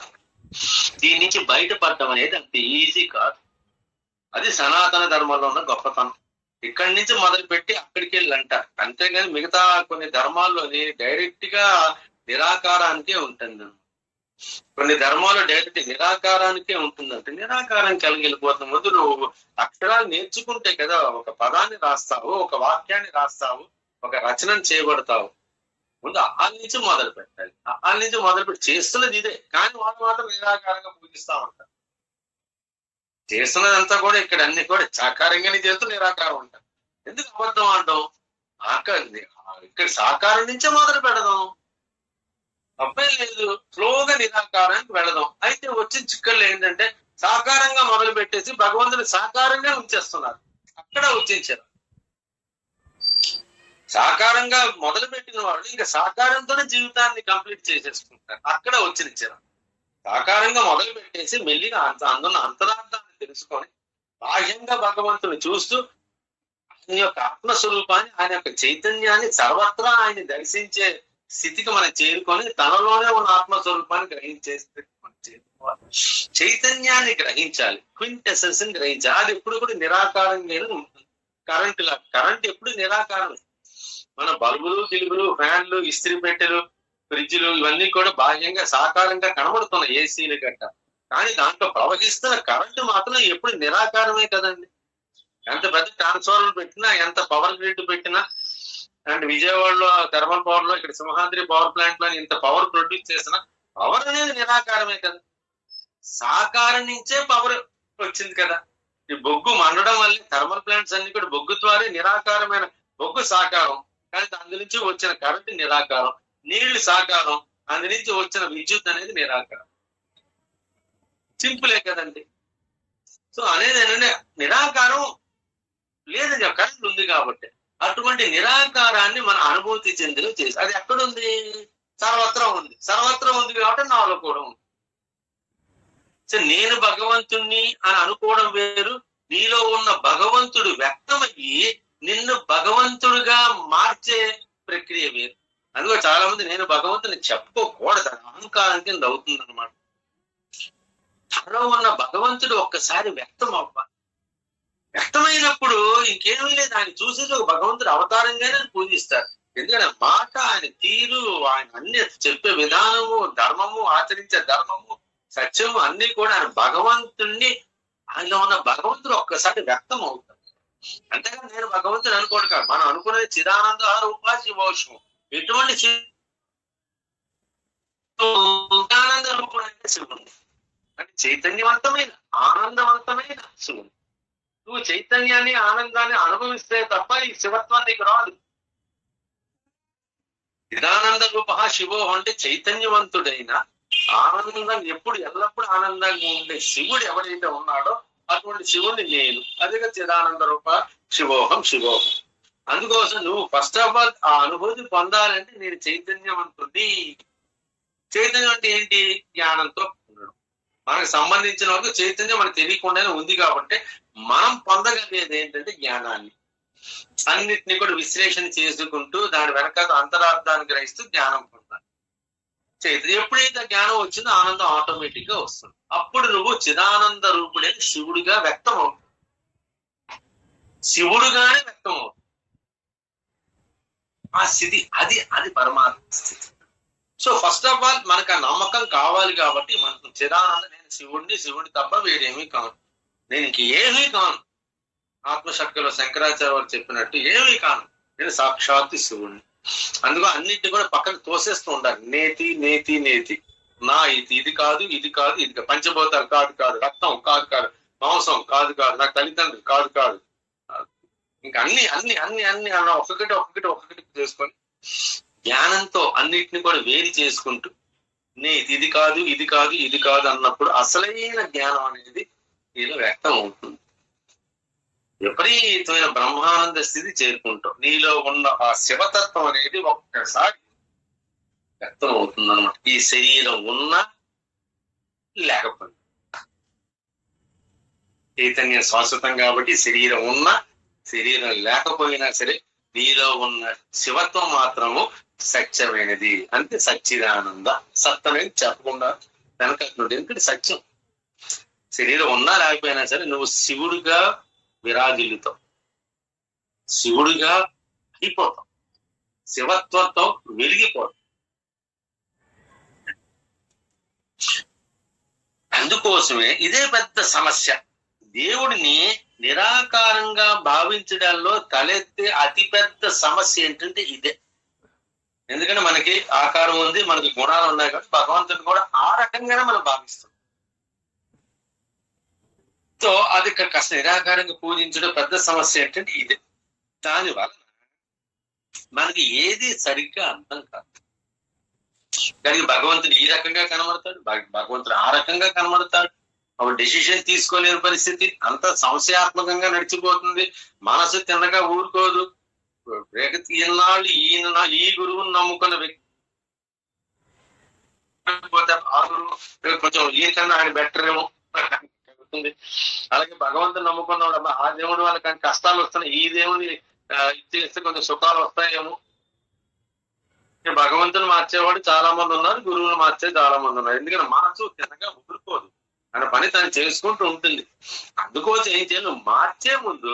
S2: దీని నుంచి బయటపడటం అనేది అంత ఈజీ కాదు. అది సనాతన ధర్మంలో ఉన్న గొప్పతనం. ఇక్కడి నుంచి మొదలుపెట్టి అక్కడికి వెళ్ళి అంటారు. అంతేగాని మిగతా కొన్ని ధర్మాల్లోని డైరెక్ట్ గా నిరాకారానికే ఉంటుంది. కొన్ని ధర్మాలు డైరెక్ట్ నిరాకారానికే ఉంటుందంటే నిరాకారానికి కలిగి వెళ్ళిపోతున్న ముందు నువ్వు అక్షరాలు నేర్చుకుంటే కదా ఒక పదాన్ని రాస్తావు, ఒక వాక్యాన్ని రాస్తావు, ఒక రచనను చేయబడతావు. ముందు ఆ నుంచి మొదలు పెట్టాలి. ఆ నుంచి మొదలుపెట్టి చేస్తున్నది ఇదే, కానీ వాళ్ళు మాత్రం నిరాకారంగా పూజిస్తా ఉంటారు. చేస్తున్నదంతా కూడా ఇక్కడ అన్ని కూడా సాకారంగానే చేస్తూ నిరాకారం ఉంటారు. ఎందుకు అబద్ధం అంటాం? ఇక్కడ సాకారం నుంచే మొదలు పెడదాం, అబ్బాయి లేదు. స్లోగా నిరాకారానికి వెళదాం. అయితే వచ్చిన చిక్కలు ఏంటంటే సాకారంగా మొదలు పెట్టేసి భగవంతుని సాకారంగా ఉంచేస్తున్నారు. అక్కడ వచ్చించారు. సాకారంగా మొదలు పెట్టిన వాళ్ళు ఇంకా సాకారంతోనే జీవితాన్ని కంప్లీట్ చేసేసుకుంటారు. అక్కడ వచ్చినిచ్చారు. సాకారంగా మొదలు పెట్టేసి మెల్లిగా అందున్న అంతరార్థాన్ని తెలుసుకొని బాహ్యంగా భగవంతుని చూస్తూ ఆయన యొక్క ఆత్మస్వరూపాన్ని, ఆయన యొక్క చైతన్యాన్ని సర్వత్రా ఆయన దర్శించే స్థితికి మనం చేరుకొని తనలోనే ఉన్న ఆత్మస్వరూపాన్ని గ్రహించే స్థితికి మనం చేరుకోవాలి. చైతన్యాన్ని గ్రహించాలి, క్వింటెసెన్స్ ని గ్రహించాలి. అది ఎప్పుడు కూడా నిరాకారంగా ఉంటుంది. కరెంట్ ఎప్పుడు నిరాకారం. మన బల్బులు, గిలుగులు, ఫ్యాన్లు, ఇస్త్రీ పెట్టెలు, ఫ్రిడ్జ్లు ఇవన్నీ కూడా బాహ్యంగా సాకారంగా కనబడుతున్నాయి, ఏసీలు గట్ట. కానీ దాంట్లో ప్రవహిస్తున్న కరెంటు మాత్రం ఎప్పుడు నిరాకారమే కదండి. ఎంత పెద్ద ట్రాన్స్ఫార్మర్ పెట్టినా, ఎంత పవర్ గ్రిడ్ పెట్టినా, అండ్ విజయవాడలో థర్మల్ పవర్ లో, ఇక్కడ సింహాద్రి పవర్ ప్లాంట్ లో ఇంత పవర్ ప్రొడ్యూస్ చేసిన పవర్ అనేది నిరాకారమే కదా. సాకారం నుంచే పవర్ వచ్చింది కదా. ఈ బొగ్గు మండడం వల్ల థర్మల్ ప్లాంట్స్ అన్ని కూడా బొగ్గు ద్వారా నిరాకారమైన, బొగ్గు సాకారం కానీ అందు నుంచి వచ్చిన కరెంటు నిరాకారం, నీళ్లు సాకారం అందు నుంచి వచ్చిన విద్యుత్ అనేది నిరాకారం. సింపులే కదండి. సో అనేది ఏంటంటే నిరాకారం లేదని కరెంట్ ఉంది కాబట్టి అటువంటి నిరాకారాన్ని మన అనుభూతి చెందిన చేసి, అది ఎక్కడుంది? సర్వత్రం ఉంది. సర్వత్రం ఉంది కాబట్టి నాలో కూడా ఉంది. సో నేను భగవంతుణ్ణి అని అనుకోవడం వేరు, నీలో ఉన్న భగవంతుడు వ్యక్తమయ్యి నిన్ను భగవంతుడిగా మార్చే ప్రక్రియ వేరు. అందుకో చాలా మంది నేను భగవంతుని చెప్పుకోకూడదు, అహంకారం కింద అవుతుంది అనమాట. తనలో ఉన్న భగవంతుడు ఒక్కసారి వ్యక్తం అవ్వాలి. వ్యక్తమైనప్పుడు ఇంకేమీ లేదు, ఆయన చూసేది ఒక భగవంతుడు అవతారంగానే పూజిస్తారు. ఎందుకంటే మాట, ఆయన తీరు, ఆయన అన్ని చెప్పే విధానము, ధర్మము, ఆచరించే ధర్మము, సత్యము అన్ని కూడా ఆయన భగవంతుణ్ణి, ఆయనలో ఉన్న భగవంతుడు ఒక్కసారి వ్యక్తం అవుతాడు. అంతేగా నేను భగవంతుడు అనుకోడు కాదు, మనం అనుకునేది చిదానంద రూప శివోషం. ఎటువంటి చిదానంద రూపం అంటే శివుడు, అంటే చైతన్యవంతమైన ఆనందవంతమైన శివుడు. నువ్వు చైతన్యాన్ని, ఆనందాన్ని అనుభవిస్తే తప్ప ఈ శివత్వం నీకు రాదు. చిదానంద రూప శివో అంటే చైతన్యవంతుడైన, ఆనందం ఎప్పుడు ఎల్లప్పుడూ ఆనందంగా ఉండే శివుడు ఎవరైతే ఉన్నాడో అటువంటి శివుని నేను. అదిగా చిదానంద రూప శివోహం శివోహం. అందుకోసం నువ్వు ఫస్ట్ ఆఫ్ ఆల్ ఆ అనుభూతి పొందాలంటే నేను చైతన్యవంతుడి. చైతన్యం అంటే ఏంటి? జ్ఞానంతో ఉండడం. మనకు సంబంధించిన వరకు చైతన్యం మనకు తెలియకుండానే ఉంది కాబట్టి మనం పొందగలిగేది ఏంటంటే జ్ఞానాన్ని. అన్నిటిని కూడా విశ్లేషణ చేసుకుంటూ దాని వెనక అంతరార్థాన్ని గ్రహిస్తూ జ్ఞానం పొందాలి. చైతన్యం ఎప్పుడైతే జ్ఞానం వచ్చిందో ఆనందం ఆటోమేటిక్ గా వస్తుంది. అప్పుడు నువ్వు చిదానంద రూపుడైన శివుడిగా వ్యక్తం అవుతుంది. శివుడుగానే వ్యక్తం అవుతుంది ఆ స్థితి. అది పరమాత్మ స్థితి. సో ఫస్ట్ ఆఫ్ ఆల్ మనకు ఆ నమ్మకం కావాలి కాబట్టి మనకు చిదానంద, నేను శివుడిని తప్ప వేరేమీ కాను, నేను ఇంక ఏమీ కాను. ఆత్మశక్తిలో శంకరాచార్య వారు చెప్పినట్టు ఏమీ కాను, నేను సాక్షాత్తు శివుడిని. అందుకో అన్నింటినీ కూడా పక్కకు తోసేస్తూ ఉండాలి. నేతి నేతి నేతి, నా ఇది కాదు, ఇది కాదు, ఇది పంచభూతాలు కాదు, రక్తం కాదు, మాంసం కాదు, నాకు తల్లిదండ్రులు కాదు, ఇంకా అన్ని అన్ని అన్ని అన్ని అన్న ఒక్కొక్కటి చేసుకొని జ్ఞానంతో అన్నిటిని కూడా వేరు చేసుకుంటూ ఇది కాదు అన్నప్పుడు అసలైన జ్ఞానం అనేది నీలో వ్యక్తం అవుతుంది. విపరీతమైన బ్రహ్మానంద స్థితి చేరుకుంటాం. నీలో ఉన్న ఆ శివతత్వం అనేది ఒక్కసారి వ్యక్తం అవుతుంది అనమాట. ఈ శరీరం ఉన్నా లేకపోయినా, చైతన్యం శాశ్వతం కాబట్టి శరీరం ఉన్నా శరీరం లేకపోయినా సరే నీలో ఉన్న శివత్వం మాత్రము సత్యమైనది. అంటే సచ్చిదానంద. సత్యమేది చెప్పకుండా వెనకట్లుంటే, ఎందుకంటే సత్యం. శరీరం ఉన్నా లేకపోయినా సరే నువ్వు శివుడిగా విరాజిల్లుతావు, శివుడిగా అయిపోతావు, శివత్వంతో వెలిగిపోతావు. అందుకోసమే ఇదే పెద్ద సమస్య. దేవుడిని నిరాకారంగా భావించడంలో తలెత్తే అతిపెద్ద సమస్య ఏంటంటే ఇదే. ఎందుకంటే మనకి ఆకారం ఉంది, మనకి గుణాలు ఉన్నాయి కాబట్టి భగవంతుని కూడా ఆ రకంగానే మనం భావిస్తాం. సో అది కాస్త నిరాకారంగా పూజించడం పెద్ద సమస్య ఏంటంటే ఇదే. దాని వలన మనకి ఏది సరిగ్గా అర్థం కాదు. దానికి భగవంతుడు ఈ రకంగా కనబడతాడు, భగవంతుడు ఆ రకంగా కనబడతాడు. అప్పుడు డెసిషన్ తీసుకోలేని పరిస్థితి, అంత సంశయాత్మకంగా నడిచిపోతుంది. మనసు తిన్నగా ఊరుకోదు. ఈ గురువుని నమ్ముకున్న వ్యక్తి పోతే ఆగురు కొంచెం ఈయనకన్నా ఆయన బెటర్ ఏమో కలుగుతుంది. అలాగే భగవంతుని నమ్ముకున్నాడు, ఆ దేవుడి వల్ల కానీ కష్టాలు వస్తున్నాయి, ఈ దేవుని ఇస్తే కొంచెం సుఖాలు వస్తాయేమో. భగవంతుని మార్చేవాడు చాలా మంది ఉన్నారు, గురువులు మార్చే చాలా మంది ఉన్నారు. ఎందుకంటే మనసు తినగా ఊరుకోదు, తన పని తను చేసుకుంటూ ఉంటుంది. అందుకోసం ఏం చేయాలి, మార్చే ముందు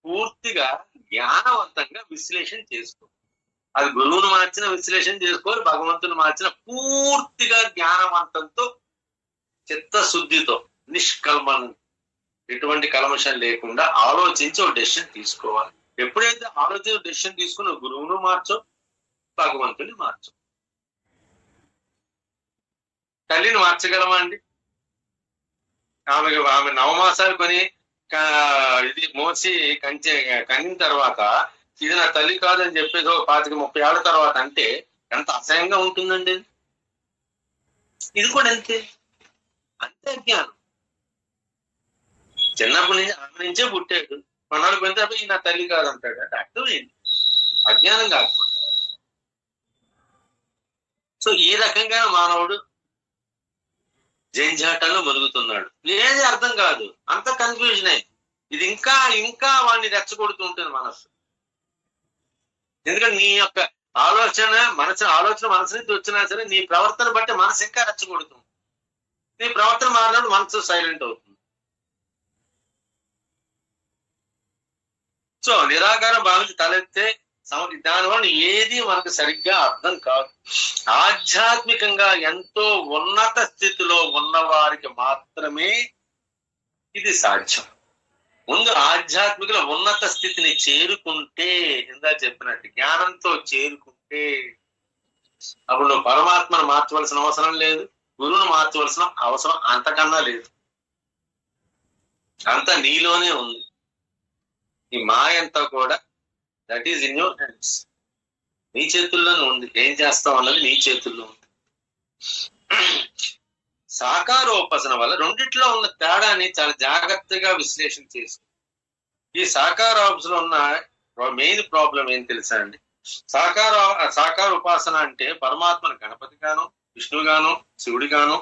S2: పూర్తిగా జ్ఞానవంతంగా విశ్లేషణ చేసుకో. అది గురువును మార్చిన విశ్లేషణ చేసుకోవాలి, భగవంతుని మార్చిన పూర్తిగా జ్ఞానవంతంతో చిత్తశుద్ధితో నిష్కల్మనం, ఎటువంటి కల్మషం లేకుండా ఆలోచించి ఒక డెసిషన్ తీసుకోవాలి. ఎప్పుడైతే ఆలోచించి డెసిషన్ తీసుకుని గురువును మార్చో, భగవంతుని మార్చు. తల్లిని మార్చగలమా అండి? ఆమె నవమాసాలు కొని ఇది మోసి కనిన తర్వాత ఇది నా తల్లి కాదని చెప్పేసి 25-30 ఏళ్ల తర్వాత అంటే ఎంత అసహ్యంగా ఉంటుందండి. ఇది కూడా అంతే అజ్ఞానం. చిన్నప్పటి నుంచి ఆమె నుంచే పుట్టాడు, కొన్నాళ్ళు పెడితే ఈ నా తల్లి కాదంటాడు. అంటే అర్థం ఏంటి? అజ్ఞానం కాకపోతే. సో ఈ రకంగా మానవుడు జంజాటంలో మునుగుతున్నాడు, ఏది అర్థం కాదు, అంత కన్ఫ్యూజన్ అయింది. ఇది ఇంకా వాడిని రెచ్చగొడుతూ ఉంటుంది మనస్సు. ఎందుకంటే నీ యొక్క ఆలోచన మనసు నుంచి వచ్చినా సరే నీ ప్రవర్తన బట్టి మనసు ఇంకా రెచ్చగొడుతుంది. నీ ప్రవర్తన మారినప్పుడు మనసు సైలెంట్ అవుతుంది. సో నిరాకారం భావించి తలెత్తే దానివల్ల ఏది మనకు సరిగ్గా అర్థం కాదు. ఆధ్యాత్మికంగా ఎంతో ఉన్నత స్థితిలో ఉన్నవారికి మాత్రమే ఇది సాధ్యం. ముందు ఆధ్యాత్మికలో ఉన్నత స్థితిని చేరుకుంటే, ఇందా చెప్పినట్టు జ్ఞానంతో చేరుకుంటే అప్పుడు నువ్వు పరమాత్మను మార్చవలసిన అవసరం లేదు, గురువును మార్చవలసిన అవసరం అంతకన్నా లేదు. అంతా నీలోనే ఉంది. ఈ మాయ అంతా కూడా that is in your hands, నీ చేతుల్లోనే ఉంది. ఏం చేస్తాం అన్నది నీ చేతుల్లో ఉంది. సాకారోపాసన వల్ల రెండిట్లో ఉన్న తేడాని చాలా జాగ్రత్తగా విశ్లేషణ చేసుకో. ఈ సాకారోపాసన ఉన్న మెయిన్ ప్రాబ్లం ఏం తెలుసా అండి? సాకార ఉపాసన అంటే పరమాత్మను గణపతి గాను, విష్ణుగాను, శివుడి గాను,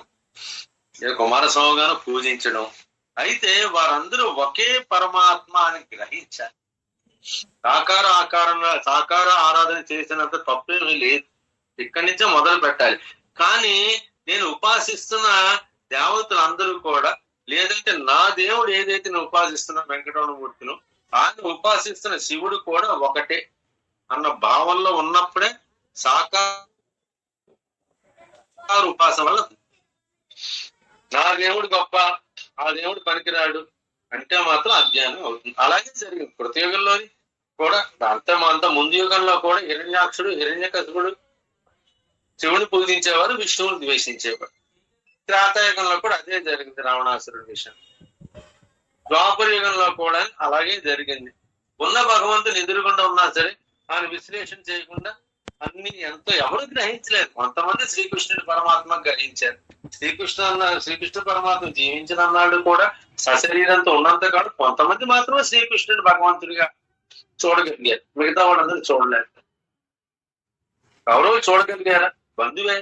S2: కుమారస్వామి గాను పూజించడం. అయితే వారందరూ ఒకే పరమాత్మ అని గ్రహించాలి. సాకార ఆరాధన చేసినంత తప్పేమీ లేదు, ఇక్కడి నుంచే మొదలు పెట్టాలి. కానీ నేను ఉపాసిస్తున్న దేవతలందరూ కూడా, లేదంటే నా దేవుడు ఏదైతే నేను ఉపాసిస్తున్నా వెంకటరమణమూర్తిను, ఆయన ఉపాసిస్తున్న శివుడు కూడా ఒకటే అన్న భావంలో ఉన్నప్పుడే సాకార ఉపాసన వల్ల నా దేవుడు గొప్ప, ఆ దేవుడు పనికిరాడు అంటే మాత్రం అజ్ఞానం అవుతుంది. అలాగే జరిగింది కృతయుగంలోని కూడా. అంత ముందు యుగంలో కూడా హిరణ్యాక్షుడు, హిరణ్యకశిపుడు శివుని పూజించేవారు, విష్ణువుని ద్వేషించేవారు. త్రేతాయుగంలో కూడా అదే జరిగింది రావణాసురుడి విషయం. ద్వాపర యుగంలో కూడా అలాగే జరిగింది. ఉన్న భగవంతుని ఎదురుగుండా ఉన్నా సరే ఆయన విశ్లేషణ చేయకుండా అన్ని ఎవరు గ్రహించలేదు. కొంతమంది శ్రీకృష్ణుడి పరమాత్మ గ్రహించారు. శ్రీకృష్ణ పరమాత్మ జీవించనన్నాడు కూడా సశరీరంతో ఉన్నంత కాదు. కొంతమంది మాత్రమే శ్రీకృష్ణుడి భగవంతుడిగా చూడగలిగారు, మిగతా వాళ్ళందరూ చూడలేరు. కౌరవులు చూడగలిగారా? బంధువే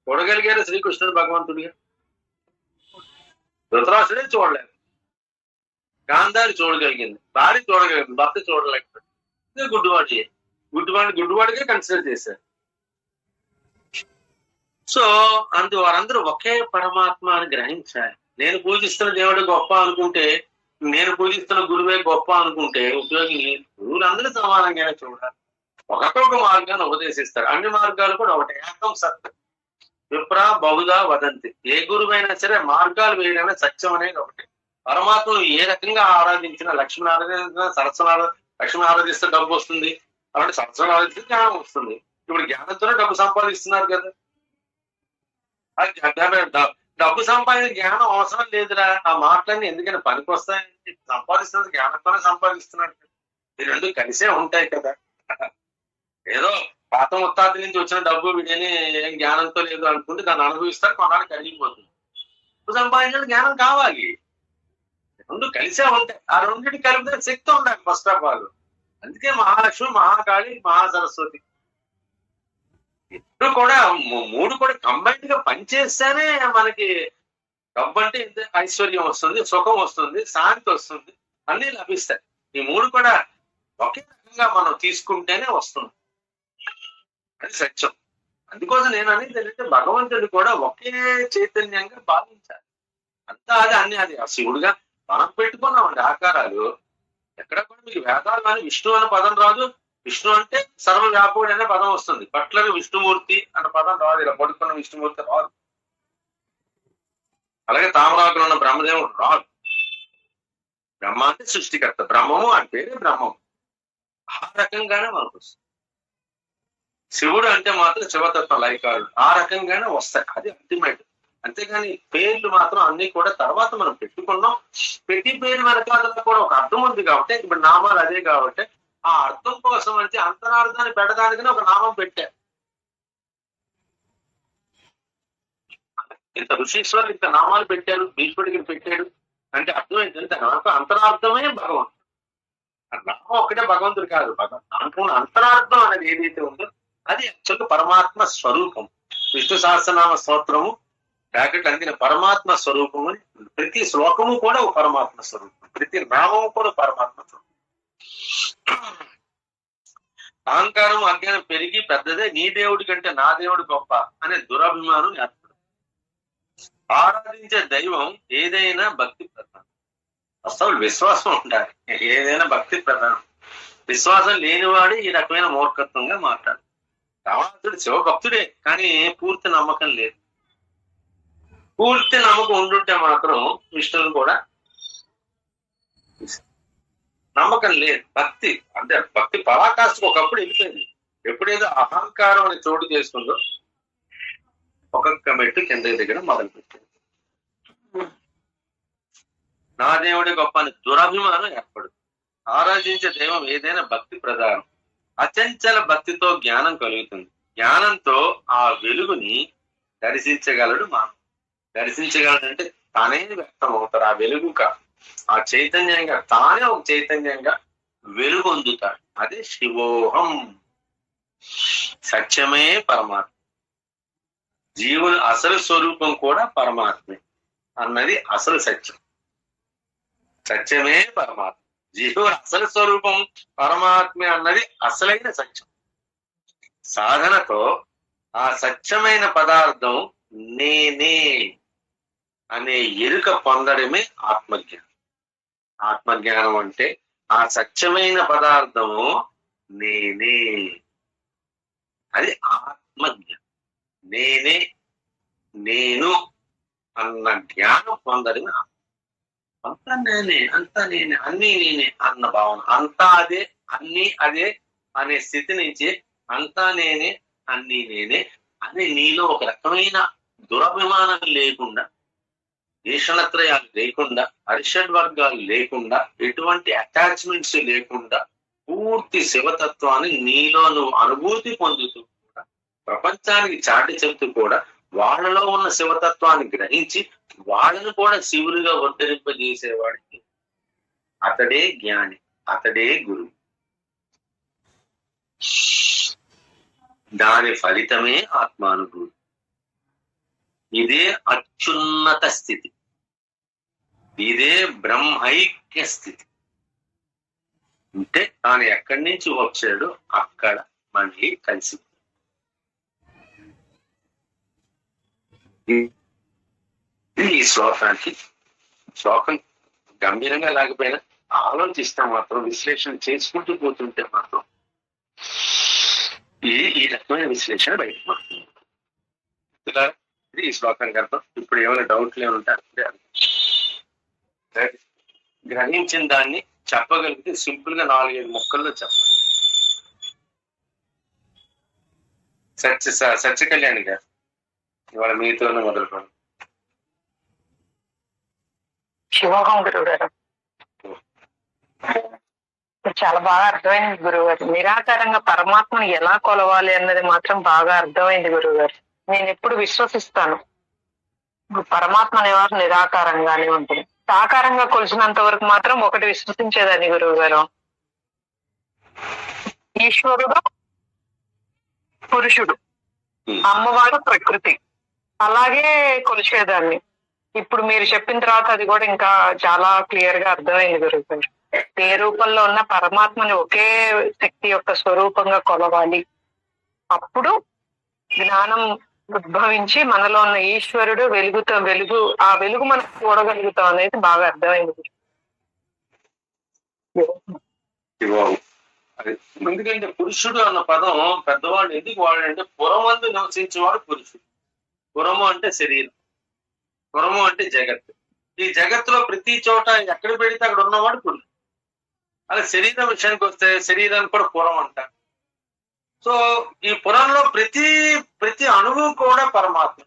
S2: చూడగలిగారు శ్రీకృష్ణుడు భగవంతుడిగా. ధృతరాష్ట్రుడే చూడలేదు. గాంధారి చూడగలిగింది, భార్య చూడగలిగింది, భర్త చూడలేకపోయింది. గుడ్డివాడిగా కన్సిడర్ చేశారు. సో వారందరూ ఒకే పరమాత్మ అని గ్రహించాలి. నేను పూజిస్తున్న దేవుడు గొప్ప అనుకుంటే, నేను పూజిస్తున్న గురువే గొప్ప అనుకుంటే ఉపయోగం లేదు. గురువులందరూ సమానంగానే చూడాలి. ఒకటొక మార్గాన్ని ఉపదేశిస్తారు. అన్ని మార్గాలు కూడా ఒకటి, ఏకం సత్యం. విప్ర బహుదా వదంతి. ఏ గురువైనా సరే మార్గాలు వేయడమే సత్యం అనేది ఒకటి. పరమాత్మను ఏ రకంగా ఆరాధించినా, లక్ష్మిని ఆరాధించినా, లక్ష్మిని ఆరాధిస్తే డబ్బు వస్తుంది, కాబట్టి సరస్వతిని ఆరాధిస్తే జ్ఞానం వస్తుంది. ఇప్పుడు జ్ఞానంతోనే డబ్బు సంపాదిస్తున్నారు కదా. డబ్బు సంపాదించిన జ్ఞానం అవసరం లేదురా. ఆ మాటలన్నీ ఎందుకని పనికి వస్తాయని సంపాదిస్తున్నది జ్ఞానంతోనే సంపాదిస్తున్నట్టు. ఈ రెండు కలిసే ఉంటాయి కదా. ఏదో పాత ముత్తాత నుంచి వచ్చిన డబ్బు వీడని ఏం జ్ఞానంతో లేదు అనుకుంటే దాన్ని అనుభవిస్తారు, కొన్నాళ్ళు కలిగిపోతుంది. డబ్బు సంపాదించిన జ్ఞానం కావాలి, రెండు కలిసే ఉంటాయి. ఆ రెండింటి కలిపితే శక్తి ఉండాలి ఫస్ట్ ఆఫ్ ఆల్. అందుకే మహాలక్ష్మి, మహాకాళి, మహాసరస్వతి ఇప్పుడు కూడా మూడు కూడా కంబైన్డ్ గా పనిచేస్తేనే మనకి డబ్బు అంటే ఇంత ఐశ్వర్యం వస్తుంది, సుఖం వస్తుంది, శాంతి వస్తుంది, అన్ని లభిస్తాయి. ఈ మూడు కూడా ఒకే రకంగా మనం తీసుకుంటేనే వస్తుంది. అది సత్యం. అందుకోసం నేను అనేది ఏంటంటే భగవంతుడు కూడా ఒకే చైతన్యంగా భావించాలి. అంతా అది అన్ని అది ఆ శివుడుగా మనం పెట్టుకున్నామండి ఆకారాలు. ఎక్కడ కూడా మీకు వేదాలు కానీ విష్ణు అనే పదం రాదు. విష్ణు అంటే సర్వవ్యాపకుడు అనే పదం వస్తుంది. పట్లకి విష్ణుమూర్తి అనే పదం రాదు. ఇలా పడుకున్న విష్ణుమూర్తి రాదు. అలాగే తామరాకులు ఉన్న బ్రహ్మదేవుడు రాదు. బ్రహ్మ అంటే సృష్టికర్త, బ్రహ్మము అని పేరే బ్రహ్మము. ఆ రకంగానే మనకు వస్తుంది. శివుడు అంటే మాత్రం శివతత్వ లైకారుడు. ఆ రకంగానే వస్తాయి. అది అల్టిమేట్. అంతేగాని పేర్లు మాత్రం అన్ని కూడా తర్వాత మనం పెట్టుకున్నాం. ప్రతి పేరు వెనకాల కూడా ఒక అర్థం ఉంది కాబట్టి, ఇప్పుడు నామాలు అదే కాబట్టి ఆ అర్థం కోసం అంటే అంతరార్థాన్ని పెట్టడానికనే ఒక నామం పెట్టారు. ఇంత ఋషీశ్వరులు ఇంత నామాలు పెట్టారు, భీష్ముడికి పెట్టాడు అంటే అర్థం ఏంటంటే నాకు అంతరార్థమే భగవంతుడు. ఆ నామం ఒకటే భగవంతుడు కాదు. అనుకున్న అంతరార్థం అనేది ఏదైతే ఉందో అది యాక్చువల్గా పరమాత్మ స్వరూపం. విష్ణు సహస్రనామ స్తోత్రము బ్రాకెట్ అందిన పరమాత్మ స్వరూపము అని ప్రతి శ్లోకము కూడా ఒక పరమాత్మ స్వరూపం, ప్రతి నామము కూడా పరమాత్మ స్వరూపం. అహంకారం అజ్ఞానం పెరిగి పెద్దదే, నీ దేవుడి కంటే నా దేవుడు గొప్ప అనే దురభిమానం ఏర్పడు. ఆరాధించే దైవం ఏదైనా భక్తి ప్రధానం. అసలు విశ్వాసం ఉండాలి. ఏదైనా భక్తి ప్రధానం. విశ్వాసం లేనివాడు ఈ రకమైన మూర్ఖత్వంగా మాట్లాడు. రావణాసుడు శివభక్తుడే, కానీ పూర్తి నమ్మకం లేదు. పూర్తి నమ్మకం ఉండుంటే మాత్రం విష్ణువుని కూడా నమ్మకం లేదు. భక్తి అంటే భక్తి పరాకాష్ఠకు ఒకప్పుడు వెళ్ళిపోయింది. ఎప్పుడేదో అహంకారం అని చోటు చేసుకుందో ఒక్కొక్క మెట్టు కింద దగ్గర మొదలు పెట్టింది. నా దేవుడి గొప్ప అని దురభిమానం ఏర్పడుతుంది. ఆరాధించే దైవం ఏదైనా భక్తి ప్రధానం. అచంచల భక్తితో జ్ఞానం కలుగుతుంది. జ్ఞానంతో ఆ వెలుగుని దర్శించగలడు. మనం దర్శించగలడంటే తానే వ్యక్తం అవుతారు. ఆ వెలుగుగా, ఆ చైతన్యంగా తానే ఒక చైతన్యంగా వెలుగొందుతాడు. అదే శివోహం. సత్యమే పరమాత్మ. జీవుని అసలు స్వరూపం కూడా పరమాత్మే అన్నది అసలు సత్యం. సత్యమే పరమాత్మ. జీవుని అసలు స్వరూపం పరమాత్మే అన్నది అసలైన సత్యం. సాధనతో ఆ సత్యమైన పదార్థం నేనే అనే ఎరుక పొందడమే ఆత్మజ్ఞానం. ఆత్మజ్ఞానం అంటే ఆ సత్యమైన పదార్థము నేనే, అది ఆత్మజ్ఞానం. నేనే, నేను అన్న జ్ఞానం పొందడమే. అంతా నేనే, అంతా నేనే, అన్నీ నేనే అన్న భావన, అంతా అదే అన్నీ అదే అనే స్థితి నుంచి అంతా నేనే అన్నీ నేనే అని నీలో ఒక రకమైన దురభిమానం లేకుండా, ఈషణత్రయాలు లేకుండా, అరిషడ్ వర్గాలు లేకుండా, ఎటువంటి అటాచ్మెంట్స్ లేకుండా పూర్తి శివతత్వాన్ని నీలో నువ్వు అనుభూతి పొందుతూ కూడా ప్రపంచానికి చాటి చెబుతూ కూడా వాళ్ళలో ఉన్న శివతత్వాన్ని గ్రహించి వాళ్ళను కూడా శివులుగా ఉద్ధరింపజేసేవాడికి అతడే జ్ఞాని, అతడే గురువు. దాని ఫలితమే ఆత్మానుభూతి. ఇదే అత్యున్నత స్థితి. ఇదే బ్రహ్మైక్య స్థితి. అంటే తాను ఎక్కడి నుంచి వచ్చాడో అక్కడ మళ్ళీ కలిసి. ఈ శ్లోకం గంభీరంగా లేకపోయినా ఆలోచిస్తే మాత్రం, విశ్లేషణ చేసుకుంటూ పోతుంటే మాత్రం ఈ రకమైన విశ్లేషణ బయటకు వస్తుంది. ఇది ఈ శ్లోకానికి అర్థం. ఇప్పుడు ఏమైనా డౌట్లు ఏమంటే గ్రహించిన దాన్ని చెప్పగలిగితే సింపుల్ గా 4-5 ముక్కల్లో చెప్పాలి. సత్య కళ్యాణి గారు ఇవాళ మీతోనే మొదలుకోండి.
S4: శివోహం గురువు గారు, చాలా బాగా అర్థమైంది గురువు గారు. నిరాకారంగా పరమాత్మను ఎలా కొలవాలి అన్నది మాత్రం బాగా అర్థమైంది గురువు గారు. నేను ఎప్పుడు విశ్వసిస్తాను పరమాత్మ అనేవారు నిరాకారంగానే ఉంటుంది. సాకారంగా కొలిసినంత వరకు మాత్రం ఒకటి విశ్వసించేదాన్ని గురువు గారు, ఈశ్వరుడు పురుషుడు అమ్మవారు ప్రకృతి అలాగే కొలిచేదాన్ని. ఇప్పుడు మీరు చెప్పిన తర్వాత అది కూడా ఇంకా చాలా క్లియర్ గా అర్థమైంది గురుగారు. ఏ రూపంలో ఉన్న పరమాత్మని ఒకే శక్తి యొక్క స్వరూపంగా కొలవాలి. అప్పుడు జ్ఞానం ఉద్భవించి మనలో ఉన్న ఈశ్వరుడు ఆ వెలుగు మనం చూడగలుగుతాం అనేది బాగా అర్థమైంది.
S2: ఎందుకంటే పురుషుడు అన్న పదం పెద్దవాళ్ళు ఎందుకు వాడంటే పురమందు నివసించేవాడు పురుషుడు. పురము అంటే శరీరం, పురము అంటే జగత్తు. ఈ జగత్తులో ప్రతి చోట ఎక్కడ పెడితే అక్కడ ఉన్నవాడు పురుషుడు. అలా శరీరం విషయానికి వస్తే శరీరానికి కూడా పురం అంటారు. సో ఈ పురంలో ప్రతి అణువు కూడా పరమాత్మ.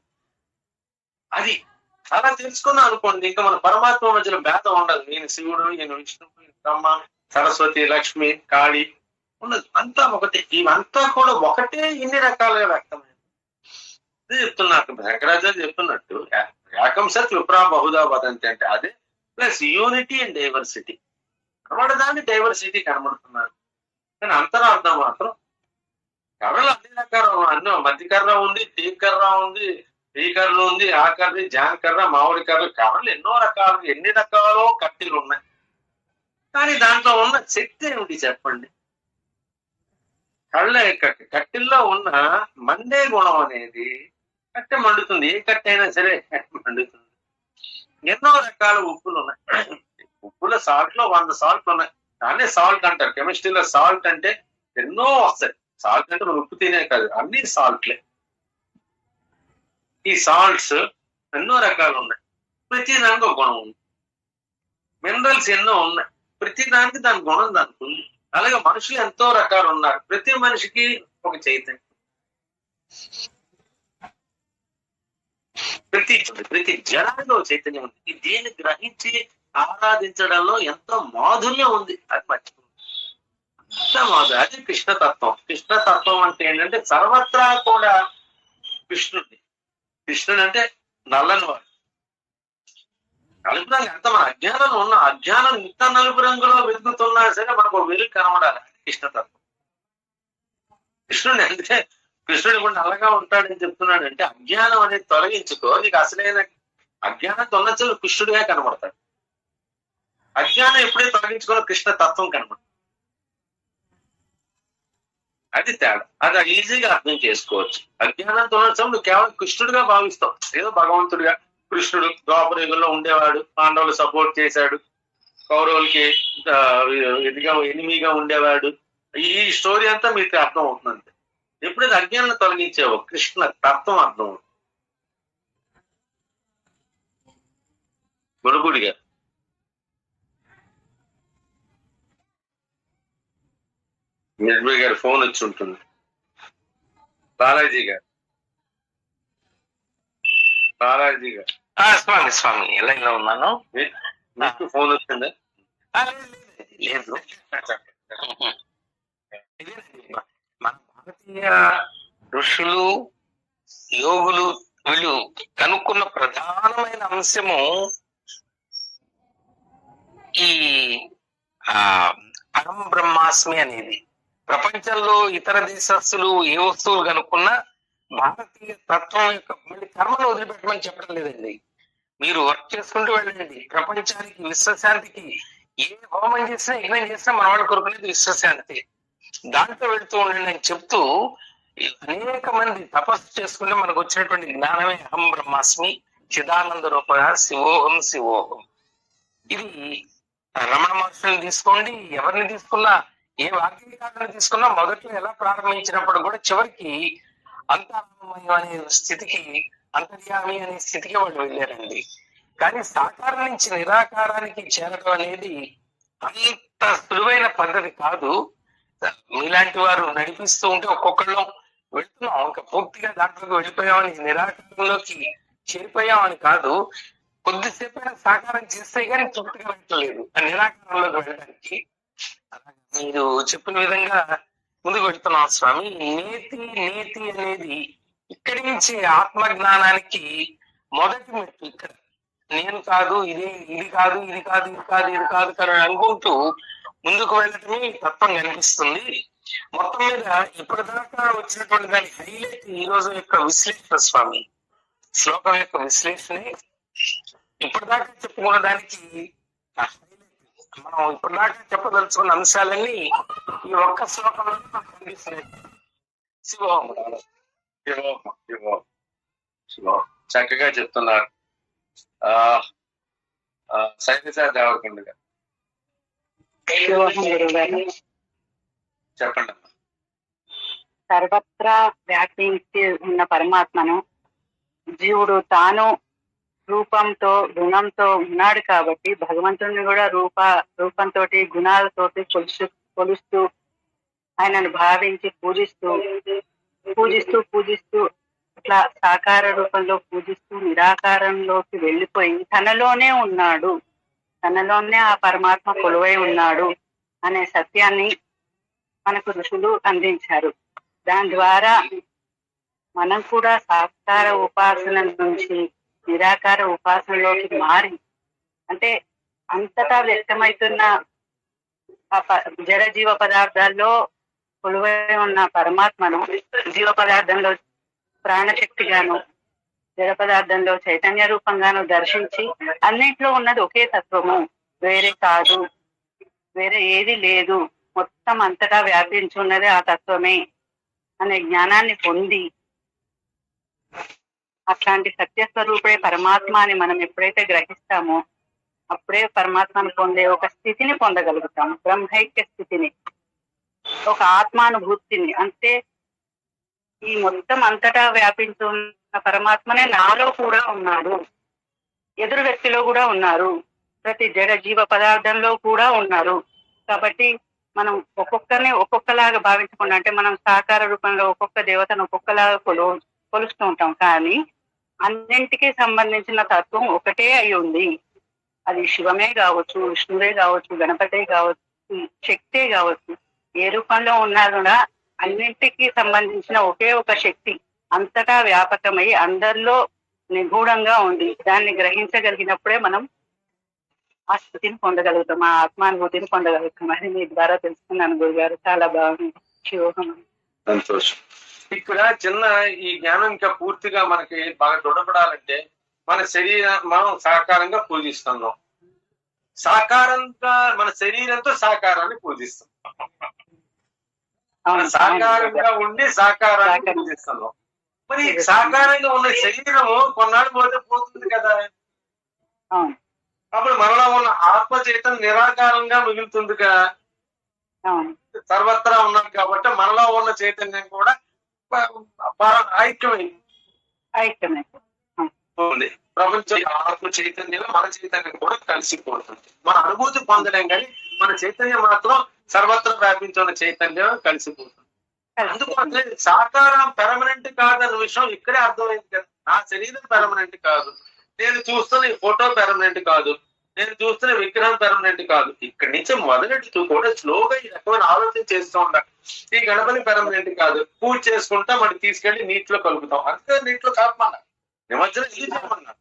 S2: అది అలా తెలుసుకున్నాం అనుకోండి, ఇంకా మన పరమాత్మ మధ్యలో భేదం ఉండదు. ఈయన శివుడు, ఈయన విష్ణువు, ఈయన బ్రహ్మ, సరస్వతి, లక్ష్మి, కాళి ఉన్నది అంతా ఒకటే. ఇవంతా కూడా ఒకటే ఇన్ని రకాలుగా వ్యక్తమైంది. ఇది చెప్తున్నారు శంకరాచార్య చెప్తున్నట్టు, ఏకం సత్ విప్రా బహుదా వదంతి అంటే అదే ప్లస్ యూనిటీ అండ్ డైవర్సిటీ. కనబడదాన్ని డైవర్సిటీ కనబడుతున్నారు, కానీ అంతరార్థం మాత్రం కర్రలు అన్ని రకాలు. అన్నో మధ్య కర్ర ఉంది, టీ కర్ర ఉంది, ఈ కర్ర ఉంది, ఆ కర్రీ, జాన్ కర్ర, మామిడి కర్రలు ఎన్నో రకాలు, ఎన్ని రకాలో కట్టెలు ఉన్నాయి. కానీ దాంట్లో ఉన్న శక్తి ఏమిటి చెప్పండి? కట్టెల్లో ఉన్న మండే గుణం అనేది కట్టె మండుతుంది. ఏ కట్టె అయినా సరే మండుతుంది. ఎన్నో రకాల ఉప్పులు ఉన్నాయి. ఉప్పుల సాల్ట్ లో 100 సాల్ట్ ఉన్నాయి. దాన్నే సాల్ట్ అంటారు. కెమిస్ట్రీలో సాల్ట్ అంటే ఎన్నో వస్తాయి. సాల్ట్ అంటే మనం ఉప్పు తినే కాదు, అన్ని సాల్ట్లే. ఈ సాల్ట్స్ ఎన్నో రకాలు ఉన్నాయి. ప్రతి దానికి ఒక గుణం ఉంది. మినరల్స్ ఎన్నో ఉన్నాయి. ప్రతి దానికి దాని గుణం దానికి ఉంది. అలాగే మనుషులు ఎంతో రకాలు ఉన్నారు. ప్రతి మనిషికి ఒక చైతన్యం. ప్రతి జనాల్లో చైతన్యం ఉంది. దీన్ని గ్రహించి ఆరాధించడంలో ఎంతో మాధుర్యం ఉంది. అది మర్చిపోయింది. అంత మాధుర్యం. అది కృష్ణతత్వం. కృష్ణతత్వం అంటే ఏంటంటే సర్వత్రా కూడా కృష్ణుడు అంటే నల్లని వాడు. నలుపు రంగు ఎంత మన అజ్ఞానంలో ఉన్న అజ్ఞానం ఇంత నలుపు రంగులో వెతుకుతున్నా సరే మనకు వెలుగు కనబడాలి. కృష్ణతత్వం. కృష్ణుడు అంటే కృష్ణుడు కూడా నల్లగా ఉంటాడని చెప్తున్నాడు అంటే అజ్ఞానం అనేది తొలగించుకో, నీకు అసలైన అజ్ఞానం తొలగించు కృష్ణుడిగా కనబడతాడు. అజ్ఞానం ఎప్పుడే తొలగించుకోవాలో కృష్ణ తత్వం కనబడతాడు. అది తేడా. అది ఈజీగా అర్థం చేసుకోవచ్చు. అజ్ఞానం తొలగించడం నువ్వు కేవలం కృష్ణుడిగా భావిస్తావు. ఏదో భగవంతుడిగా కృష్ణుడు ద్వాపర యుగంలో ఉండేవాడు, పాండవులు సపోర్ట్ చేశాడు, కౌరవులకి ఎనిమిగా ఉండేవాడు. ఈ స్టోరీ అంతా మీకు అర్థం అవుతుంది. ఎప్పుడైతే అజ్ఞానం తొలగించావో కృష్ణ తత్వం అర్థం అవుతుంది. గురుగుడి గారు నిర్భయ్ గారు ఫోన్ వచ్చి ఉంటుంది. బాలాజీ గారు
S5: స్వామి ఎలా ఇలా ఉన్నాను.
S2: మీకు ఫోన్ వచ్చిందా?
S5: లేదు. మన భారతీయ ఋషులు, యోగులు వీళ్ళు కనుక్కున్న ప్రధానమైన అంశము ఈ అహం బ్రహ్మాస్మి అనేది. ప్రపంచంలో ఇతర దేశస్తులు ఏ వస్తువులు కనుక్కున్నా భారతీయ తత్వం యొక్క మళ్ళీ కర్మను వదిలిపెట్టమని చెప్పడం లేదండి. మీరు వర్క్ చేసుకుంటూ వెళ్ళండి. ప్రపంచానికి విశ్వశాంతికి ఏ హోమం చేసినా యజ్ఞం చేసినా మన వాళ్ళు కోరుకునేది విశ్వశాంతి. దాంట్లో వెళుతూ ఉండండి అని చెప్తూ అనేక మంది తపస్సు చేసుకుంటే మనకు వచ్చినటువంటి జ్ఞానమే అహం బ్రహ్మాస్మి చిదానంద రూప శివోహం శివోహం. ఇది రమణ మహర్షులను తీసుకోండి, ఎవరిని తీసుకున్నా, ఏ వాక్యకారులను తీసుకున్నా మొదట్లో ఎలా ప్రారంభించినప్పుడు కూడా చివరికి అంతర్మయం అనే స్థితికి, అంతర్యామి అనే స్థితికి వాళ్ళు వెళ్ళారండి. కానీ సాకారం నుంచి నిరాకారానికి చేరడం అనేది అంత సులువైన పద్ధతి కాదు. మీలాంటి వారు నడిపిస్తూ ఉంటే ఒక్కొక్కళ్ళం వెళ్తున్నాం, ఇంకా పూర్తిగా దాంట్లోకి వెళ్ళిపోయామని, నిరాకారంలోకి చేరిపోయామని కాదు. కొద్దిసేపైనా సాకారం చేస్తే కానీ తృప్తిగా వెళ్ళలేదు ఆ నిరాకారంలోకి వెళ్ళడానికి. మీరు చెప్పిన విధంగా ముందుకు వెళ్తున్నాం స్వామి. నేతి అనేది ఇక్కడి నుంచి ఆత్మజ్ఞానానికి మొదటి మెట్టు. ఇక్కడ నేను కాదు, ఇది కాదు, ఇది కాదు, ఇది కాదు, ఇది కాదు కానీ అనుకుంటూ ముందుకు వెళ్ళటమే తత్వం కనిపిస్తుంది. మొత్తం మీద ఇప్పటిదాకా వచ్చినటువంటి దాని హైలైట్ ఈ రోజు యొక్క విశ్లేషణ స్వామి, శ్లోకం యొక్క విశ్లేషణ ఇప్పటిదాకా చెప్పుకున్న దానికి మనం ఇప్పటిదాకా చెప్పదలుచుకున్న అంశాలన్నీ ఈ ఒక్క శ్లోకంలో కనిపిస్తున్నాయి. శివోహం
S2: శివోహం శివోహం శివోహం చక్కగా చెప్తున్నారు. శైలజ దేవరకొండ గారు
S3: శివోహం గురుగారు.
S2: చెప్పండి అమ్మా.
S3: సర్వత్రా వ్యాపించి ఉన్న పరమాత్మను జీవుడు తాను రూపంతో గుణంతో ఉన్నాడు కాబట్టి భగవంతుడిని కూడా రూపంతో గుణాలతోటి కొలుస్తూ ఆయనను భావించి పూజిస్తూ ఇట్లా సాకార రూపంలో పూజిస్తూ నిరాకారంలోకి వెళ్ళిపోయి తనలోనే ఉన్నాడు, తనలోనే ఆ పరమాత్మ కొలువై ఉన్నాడు అనే సత్యాన్ని మనకు ఋషులు అందించారు. దాని ద్వారా మనం కూడా సాకార ఉపాసన నుంచి నిరాకార ఉపాసనలోకి మారి, అంటే అంతటా వ్యక్తమవుతున్న జడ జీవ పదార్థాల్లో కొలువై ఉన్న పరమాత్మను జీవ పదార్థంలో ప్రాణశక్తిగాను జడ పదార్థంలో చైతన్య రూపంగాను దర్శించి అన్నింటిలో ఉన్నది ఒకే తత్వము, వేరే కాదు, వేరే ఏది లేదు, మొత్తం అంతటా వ్యాపించి ఉన్నది ఆ తత్వమే అనే జ్ఞానాన్ని పొంది అట్లాంటి సత్యస్వరూపే పరమాత్మ అని మనం ఎప్పుడైతే గ్రహిస్తామో అప్పుడే పరమాత్మను పొందే ఒక స్థితిని పొందగలుగుతాము, బ్రహ్మైక్య స్థితిని, ఒక ఆత్మానుభూతిని. అంటే ఈ మొత్తం అంతటా వ్యాపించున్న పరమాత్మనే నాలో కూడా ఉన్నాడు, ఎదురు వ్యక్తిలో కూడా ఉన్నారు, ప్రతి జడ జీవ పదార్థంలో కూడా ఉన్నారు. కాబట్టి మనం ఒక్కొక్కరిని ఒక్కొక్కలాగా భావించకుండా, అంటే మనం సాకార రూపంలో ఒక్కొక్క దేవతను ఒక్కొక్కలాగా కొలుస్తూ ఉంటాం, కానీ అన్నింటికి సంబంధించిన తత్వం ఒకటే అయి ఉంది. అది శివమే కావచ్చు, విష్ణువే కావచ్చు, గణపతే కావచ్చు, శక్తే కావచ్చు, ఏ రూపంలో ఉన్నా కూడా అన్నింటికి సంబంధించిన ఒకే ఒక శక్తి అంతటా వ్యాపకమై అందరిలో నిగూఢంగా ఉంది. దాన్ని గ్రహించగలిగినప్పుడే మనం ఆ స్థితిని పొందగలుగుతాం, ఆ ఆత్మానుభూతిని పొందగలుగుతాం. అది మీ ద్వారా తెలుసుకున్నాను గురుగారు, చాలా బాగుంది. శివోహం.
S2: సంతోషం. ఇక్కడ చిన్న ఈ జ్ఞానం ఇంకా పూర్తిగా మనకి బాగా దృఢపడాలంటే మన మనం సాకారంగా పూజిస్తున్నాం, సాకారంగా మన శరీరంతో సాకారాన్ని పూజిస్తాం, మన సాకారంగా ఉండి సాకారాన్ని పూజిస్తున్నాం. మరి సాకారంగా ఉన్న శరీరము కొన్నాళ్ళు పోతే పోతుంది కదా, అప్పుడు మనలో ఉన్న ఆత్మ చైతన్యం నిరాకారంగా మిగులుతుంది కదా. సర్వత్రా ఉన్నాం కాబట్టి మనలో ఉన్న చైతన్యం కూడా ఐక్యమైంది. ప్రపంచం ఆత్మ చైతన్యంలో మన చైతన్యం కూడా కలిసిపోతుంది. మన అనుభూతి పొందలేం కానీ మన చైతన్యం మాత్రం సర్వత్రా వ్యాపించిన చైతన్యం కలిసిపోతుంది. అందుకోసం సాకారం పెర్మనెంట్ కాదన్న విషయం ఇక్కడే అర్థమైంది కదా. నా శరీరం పెర్మనెంట్ కాదు, నేను చూస్తున్న ఈ ఫోటో పెర్మనెంట్ కాదు, నేను చూస్తున్న విగ్రహం పెర్మనెంట్ కాదు. ఇక్కడి నుంచి మొదలెడుతూ కూడా స్లోగా ఈ రకమైన ఆలోచన చేస్తూ ఉండాలి. ఈ గణపతి పెర్మనెంట్ కాదు, పూజ చేసుకుంటా మనం తీసుకెళ్లి నీటిలో కలుపుతాం, అంతే నీటిలో కాపమన్నా నిమజ్జనం ఇది చేయమన్నా.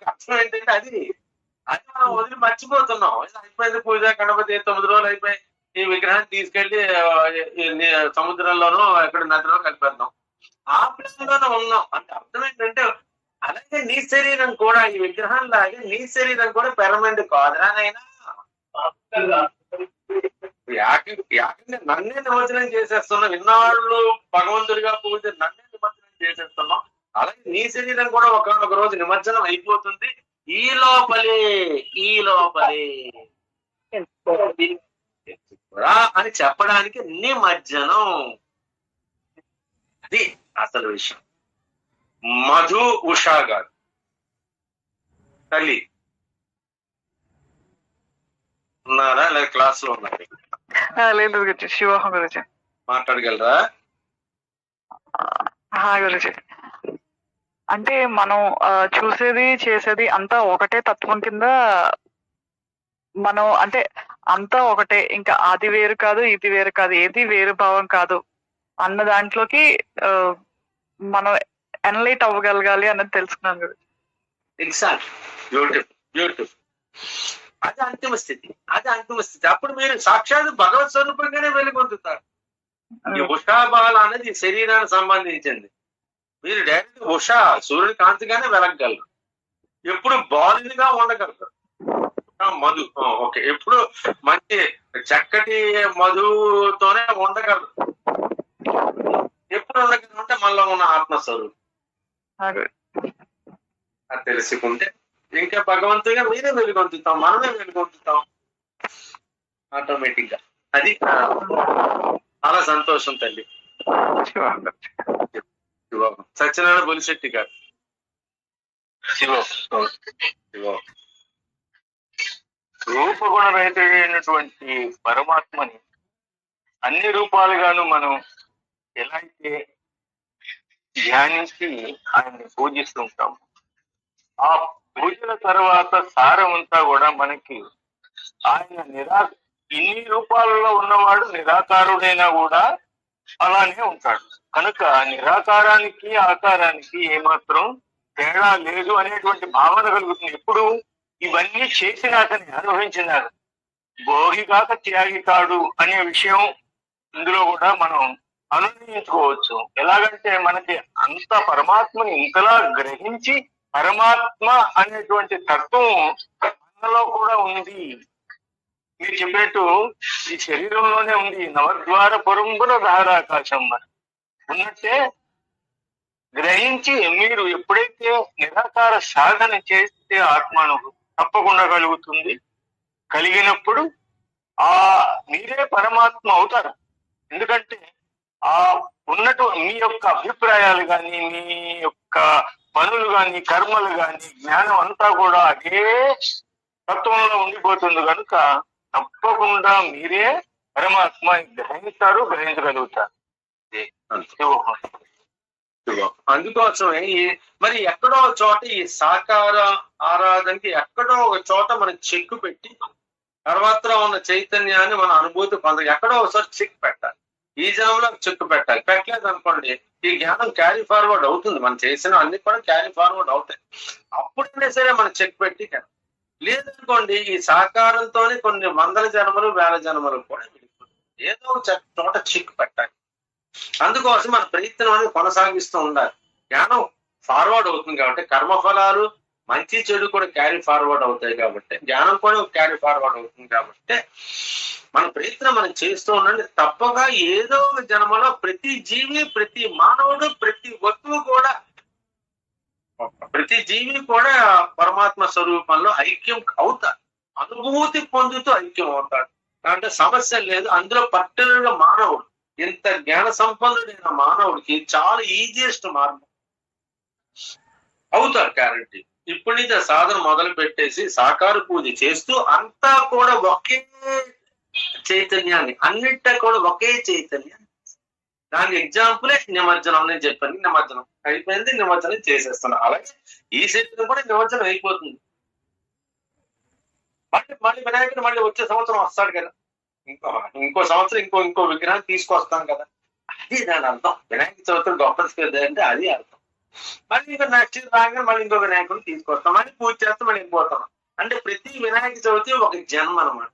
S2: కష్టం ఏంటంటే అది మనం వదిలి మర్చిపోతున్నాం. అయిపోయింది పూజ, గణపతి 9 రోజులు అయిపోయి ఈ విగ్రహాన్ని తీసుకెళ్లి సముద్రంలోనూ ఎక్కడ నదిలో కలిపేద్దాం, ఆ ప్లేస్లోనే ఉన్నాం. అంటే అర్థం ఏంటంటే అలాగే నీ శరీరం కూడా ఈ విగ్రహం లాగే నీ శరీరం కూడా పెర్మనెంట్ కాదురానైనా. ఏకంగా నన్నే నిమజ్జనం చేసేస్తున్నాం, ఇన్నాళ్ళు భగవంతుడిగా పూజ నన్నే నిమజ్జనం చేసేస్తున్నాం. అలాగే నీ శరీరం కూడా ఒకనొక రోజు నిమజ్జనం అయిపోతుంది. ఈ లోపలే అని చెప్పడానికి నిమజ్జనం, అది అసలు విషయం. మధు ఉషా గారు తల్లి ఉన్నారా లేదా క్లాస్ లో ఉన్నారు?
S6: లేదు గురుజీ. శివోహం గురుజీ.
S2: మాట్లాడగలరా?
S6: గురుజీ, అంటే మనం చూసేది చేసేది అంతా ఒకటే తత్వం కింద మనం, అంటే అంతా ఒకటే, ఇంకా అది వేరు కాదు ఇది వేరు కాదు, ఏది వేరు భావం కాదు అన్న దాంట్లోకి మనం ఎనలైట్ అవ్వగలగాలి అన్నది తెలుసుకున్నాను గురుజీ.
S2: Exact, beautiful beautiful. అది అంతిమ స్థితి. అప్పుడు మీరు సాక్షాత్ భగవత్ స్వరూపంగానే వెలుగొందుతారు. ఈ ఉషాబాల అనేది శరీరానికి సంబంధించింది. మీరు డైరెక్ట్ ఉషా సూర్యుడి కాంతిగానే వెలగగలరు. ఎప్పుడు బాలుగా ఉండగలరు. మధు ఓకే, ఎప్పుడు మంచి చక్కటి మధుతోనే ఉండగలరు. ఎప్పుడు ఉండగలరు అంటే మనలో ఉన్న ఆత్మస్వరూపం అది తెలుసుకుంటే ఇంకా భగవంతుడిగా మీరే వెలుగొందుతాం, మనమే వెలుగొందుతాం ఆటోమేటిక్ గా. అది చాలా సంతోషం తల్లి. సత్యనారాయణ బొలిశెట్టి గారు.
S5: రూపగుణరహితమైనటువంటి పరమాత్మని అన్ని రూపాలుగాను మనం ఎలా అయితే ధ్యానించి ఆయన్ని పూజిస్తుంటాం, ఆ పూజల తర్వాత సారం అంతా కూడా మనకి ఆయన ఇన్ని రూపాలలో ఉన్నవాడు నిరాకారుడైనా కూడా అలానే ఉంటాడు. కనుక నిరాకారానికి ఆకారానికి ఏమాత్రం తేడా లేదు అనేటువంటి భావన కలుగుతుంది. ఎప్పుడు ఇవన్నీ చేసినాకని అనుభవించినాక భోగి కాక త్యాగి కాడు అనే విషయం ఇందులో కూడా మనం అనుభవించుకోవచ్చు. ఎలాగంటే మనకి అంత పరమాత్మని ఇంతలా గ్రహించి పరమాత్మ అనేటువంటి తత్వం మనలో కూడా ఉంది. మీరు చెప్పినట్టు ఈ శరీరంలోనే ఉంది. నవద్వార పురంబున ధారాకాశం ఉన్నట్టే గ్రహించి మీరు ఎప్పుడైతే నిరాకార సాధన చేస్తే ఆత్మానుభూతి తప్పకుండా కలుగుతుంది. కలిగినప్పుడు మీరే పరమాత్మ అవుతారు. ఎందుకంటే మీ యొక్క అభిప్రాయాలు కానీ, మీ యొక్క పనులు కానీ, కర్మలు కానీ, జ్ఞానం అంతా కూడా అదే తత్వంలో ఉండిపోతుంది. కనుక తప్పకుండా మీరే పరమాత్మ గ్రహిస్తారు, గ్రహించగలుగుతారు.
S2: అందుకోసమే మరి ఎక్కడో చోట ఈ సాకార ఆరాధనకి ఎక్కడో ఒక చోట మనం చెక్కు పెట్టి తర్వాత ఉన్న చైతన్యాన్ని మన అనుభూతి ఎక్కడో ఒకసారి చెక్ పెట్టాలి. ఈ జనంలో చెక్కు పెట్టాలి. పెట్టలేదు అనుకోండి, ఈ జ్ఞానం క్యారీ ఫార్వర్డ్ అవుతుంది. మనం చేసిన అన్ని కూడా క్యారీ ఫార్వర్డ్ అవుతాయి. అప్పుడైనా సరే మనం చెక్ పెట్టి లేదనుకోండి, ఈ సాకారంతోనే కొన్ని వందల జన్మలు, వేల జన్మలు కూడా వెళ్ళిపోతుంది. ఏదో ఒక చోట చెక్ పెట్టాలి. అందుకోసం మన ప్రయత్నం అనేది కొనసాగిస్తూ ఉండాలి. జ్ఞానం ఫార్వర్డ్ అవుతుంది కాబట్టి కర్మఫలాలు మంచి చెడు కూడా క్యారీ ఫార్వర్డ్ అవుతాయి. కాబట్టి జ్ఞానం కూడా క్యారీ ఫార్వర్డ్ అవుతుంది. కాబట్టి మన ప్రయత్నం మనం చేస్తూ ఉండండి. తప్పగా ఏదో ఒక జన్మలో ప్రతి జీవి, ప్రతి మానవుడు, ప్రతి వస్తువు కూడా, ప్రతి జీవి కూడా పరమాత్మ స్వరూపంలో ఐక్యం అవుతారు. అనుభూతి పొందుతూ ఐక్యం అవుతాడు. అంటే సమస్య లేదు. అందులో పర్టికులర్ గా మానవుడు, ఇంత జ్ఞాన సంపన్నుడైన మానవుడికి చాలా ఈజియెస్ట్ మార్గం అవుతారు గ్యారంటీ. ఇప్పటి నుంచి సాధన మొదలు పెట్టేసి సాకార పూజ చేస్తూ అంతా కూడా ఒకే చైతన్యాన్ని, అన్నింటా కూడా ఒకే చైతన్యాన్ని. దానికి ఎగ్జాంపులే నిమజ్జనం. నేను చెప్పాను, నిమజ్జనం అయిపోయింది, నిమజ్జనం చేసేస్తున్నాను. అలాగే ఈ శరీరం కూడా నిమజ్జనం అయిపోతుంది. మళ్ళీ వినాయకుడు మళ్ళీ వచ్చే సంవత్సరం వస్తాడు కదా, ఇంకో సంవత్సరం ఇంకో విగ్రహాన్ని తీసుకొస్తాం కదా. అది దాని అర్థం. వినాయక చవితి గొప్పది అంటే అది అర్థం. మళ్ళీ ఇంకా నెక్స్ట్ రాగానే మళ్ళీ ఇంకో వినాయకుడిని తీసుకొస్తాం, మళ్ళీ పూజ చేస్తాం, మళ్ళీ వెళ్ళిపోతాం. అంటే ప్రతి వినాయక చవితి ఒక జన్మ అన్నమాట.